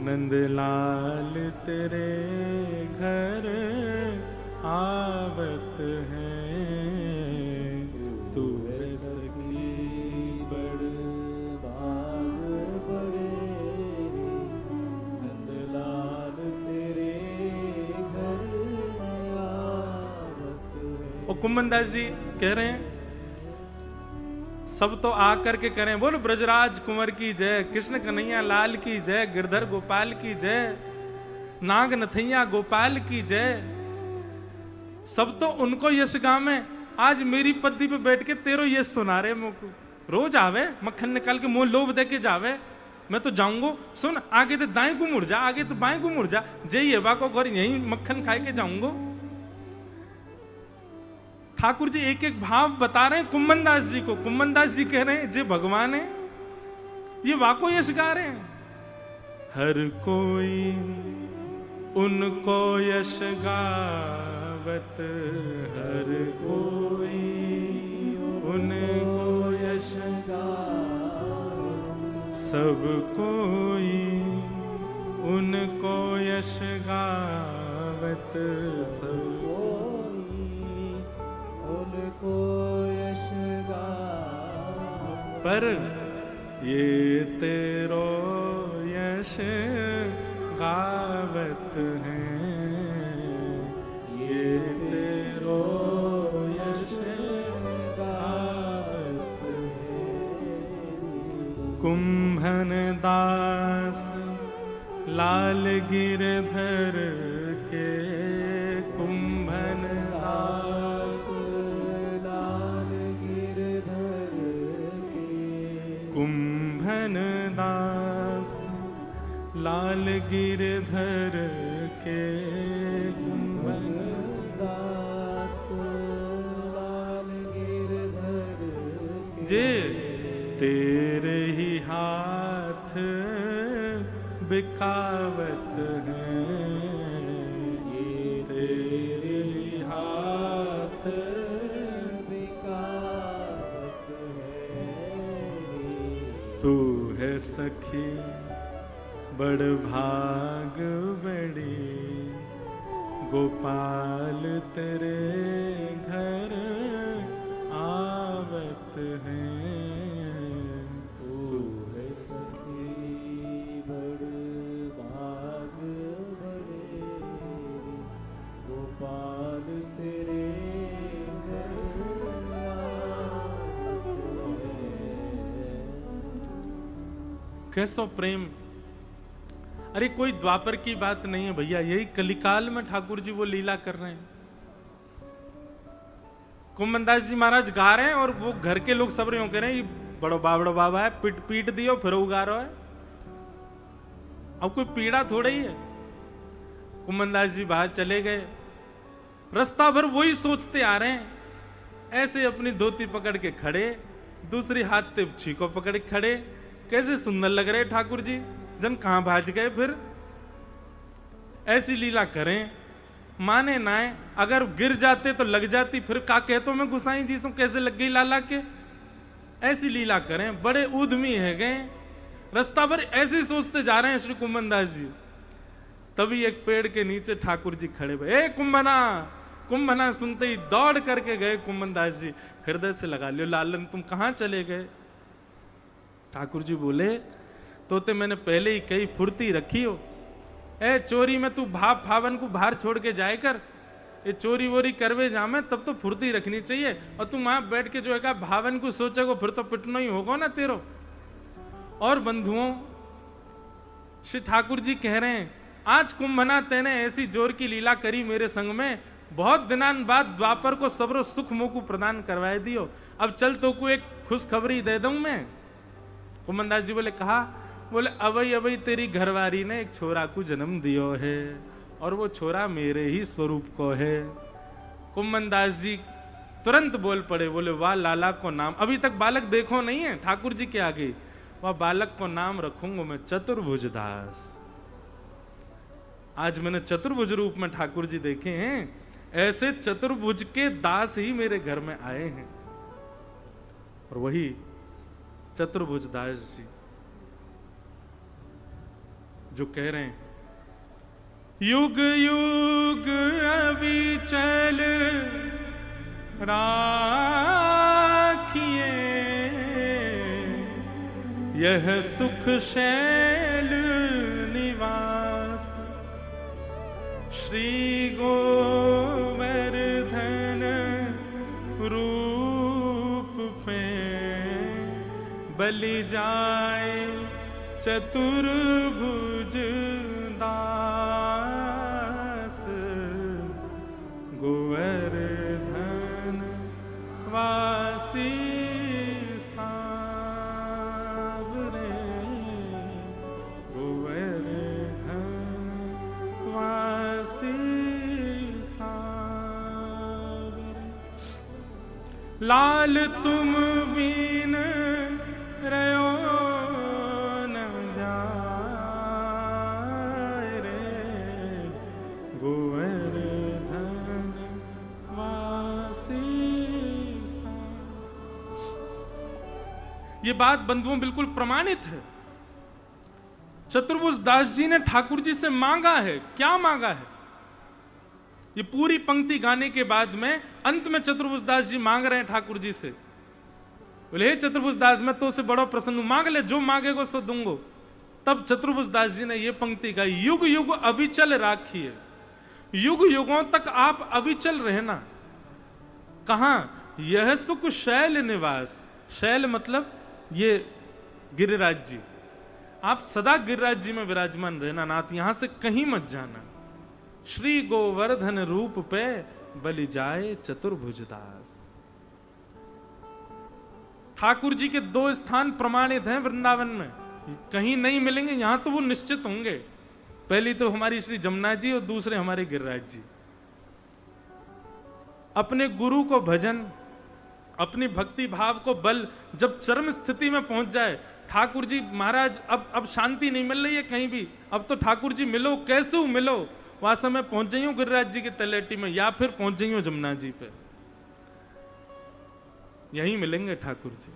नंदलाल तेरे घर आवत हैं। तू है सखी बड़ भाग बड़े, नंदलाल तेरे घर आवत है। और कुम्भनदास जी कह रहे हैं, सब तो आकर के करें बोल ब्रजराज कुंवर की जय, कृष्ण कन्हैया लाल की जय, गिरधर गोपाल की जय, नाग नथैया गोपाल की जय। सब तो उनको यश गावे, आज मेरी पद्दी पे बैठ के तेरो यश सुना रहे मुझको। रोज आवे मक्खन निकाल के मुंह लोभ दे के जावे, मैं तो जाऊंगो। सुन आगे तो दाएं को मुड़ जा, आगे तो बाएं को मुड़ जा, जय ये बाको घर यही मक्खन खाए के जाऊंगो। ठाकुर जी एक एक भाव बता रहे हैं कुम्भनदास जी को। कुम्भनदास जी कह रहे हैं जे भगवान है, ये वाको यश गा रहे हैं। हर कोई उनको यश गावत, हर कोई उनको यश गावत, सब कोई उनको यश गावत, सब उनको यश गावत। पर ये तेरो यश गावत हैं, ये तेरो यश गावत हैं। कुंभन दास लाल गिरधर के, कुंभन दास लाल गिरधर के, कुंभन दास लाल गिरधर के, कुंभन दास लाल गिरधर के। जे तेरे ही हाथ बिकावत हैं, ये तेरे ही हाथ बिकावत है। तू है सखी बड़ भाग बड़ी, गोपाल तेरे घर आवत हैं। तू है सखी बड़ भाग बड़े, गोपाल तेरे घर आवत है। कैसो प्रेम। अरे कोई द्वापर की बात नहीं है भैया, यही कलिकाल में ठाकुर जी वो लीला कर रहे हैं। कुम्भनदास जी महाराज गा रहे हैं और वो घर के लोग सब रहे हो कह रहे हैं, ये बड़ो बाबा है, पीट पीट दियो फिर उगा रहा है। अब कोई पीड़ा थोड़ा ही है। कुम्भनदास जी बाहर चले गए, रास्ता भर वही सोचते आ रहे हैं। ऐसे अपनी धोती पकड़ के खड़े, दूसरी हाथ से छीको पकड़ के खड़े, कैसे सुंदर लग रहे ठाकुर जी, जन कहां भाज गए। फिर ऐसी लीला करें, माने नाए, अगर गिर जाते तो लग जाती, फिर का कहतो मैं गुसाई जी से कैसे लग गई लाला के। ऐसी लीला करें, बड़े उद्यमी है गए, रास्ता भर ऐसे सोचते जा रहे हैं श्री कुम्भनदास जी। तभी एक पेड़ के नीचे ठाकुर जी खड़े हुए। ए कुंभना, कुंभना सुनते ही दौड़ करके गए कुम्भनदास जी, हृदय से लगा लियो, लालन तुम कहां चले गए। ठाकुर जी बोले, तोते मैंने पहले ही कई फुर्ती रखी हो। ए चोरी में तू भाप फावन को बाहर छोड़ के जाए कर, ये चोरी वोरी करवे जामे तब तो फुर्ती रखनी चाहिए। और तुम वहां बैठ के जो है भावन को सोचोगे फिर तो पिटना ही होगा ना तेरो। और बंधुओं, श्री ठाकुर जी कह रहे हैं, आज कुंभना तेने ऐसी जोर की लीला करी मेरे संग में, बहुत दिनान बाद द्वापर को सबरो सुख मोकू प्रदान करवाए दियो। अब चल तो को एक खुशखबरी दे दूं मैं। कुम्भनदास जी बोले कहा, बोले अबई अबई तेरी घरवारी ने एक छोरा को जन्म दियो है, और वो छोरा मेरे ही स्वरूप को है। कुम्भनदास जी तुरंत बोल पड़े, बोले वाह लाला को नाम, अभी तक बालक देखो नहीं है ठाकुर जी के आगे, वह बालक को नाम रखूंगा मैं चतुर्भुज दास। आज मैंने चतुर्भुज रूप में ठाकुर जी देखे हैं, ऐसे चतुर्भुज के दास ही मेरे घर में आए हैं। और वही चतुर्भुज दास जी जो कह रहे हैं, युग युग अविचल राखिए यह सुख शैल निवास, श्री गोवर्धन रूप पे बलि जाए चतुर्भुज दास, गोवर्धन वासी सांवरे, गोवर्धन वासी सांवरे। लाल तुम बिन रयो न जाए रे, गोवर्धन वासी सांवरे। ये बात बंधुओं बिल्कुल प्रमाणित है। चतुर्भुज दास जी ने ठाकुर जी से मांगा है, क्या मांगा है? ये पूरी पंक्ति गाने के बाद में अंत में चतुर्भुज दास जी मांग रहे हैं ठाकुर जी से, बोले हे चतुर्भुज दास मैं तो से बड़ा प्रसन्न हूं, मांग ले जो मांगेगो सो दूंगो। तब चतुर्भुज दास जी ने ये पंक्ति गाई, युग युग अविचल राखिए, युग युगों तक आप अविचल रहना। कहां? यह सुख शैल निवास, शैल मतलब ये गिरिराज जी, आप सदा गिरिराज जी में विराजमान रहना, नाथ यहां से कहीं मत जाना। श्री गोवर्धन रूप पे बलि जाए चतुर्भुज दास। ठाकुर जी के दो स्थान प्रमाणित हैं वृंदावन में, कहीं नहीं मिलेंगे, यहां तो वो निश्चित होंगे। पहली तो हमारी श्री जमुना जी और दूसरे हमारे गिरिराज जी। अपने गुरु को भजन, अपनी भक्ति भाव को बल जब चरम स्थिति में पहुंच जाए, ठाकुर जी महाराज अब शांति नहीं मिल रही है कहीं भी, अब तो ठाकुर जी मिलो, कैसे मिलो, वहां समय पहुंच जाइयो गिरिराज जी की तलेटी में या फिर पहुंच जाइयो जमुना जी पे, यहीं मिलेंगे ठाकुर जी।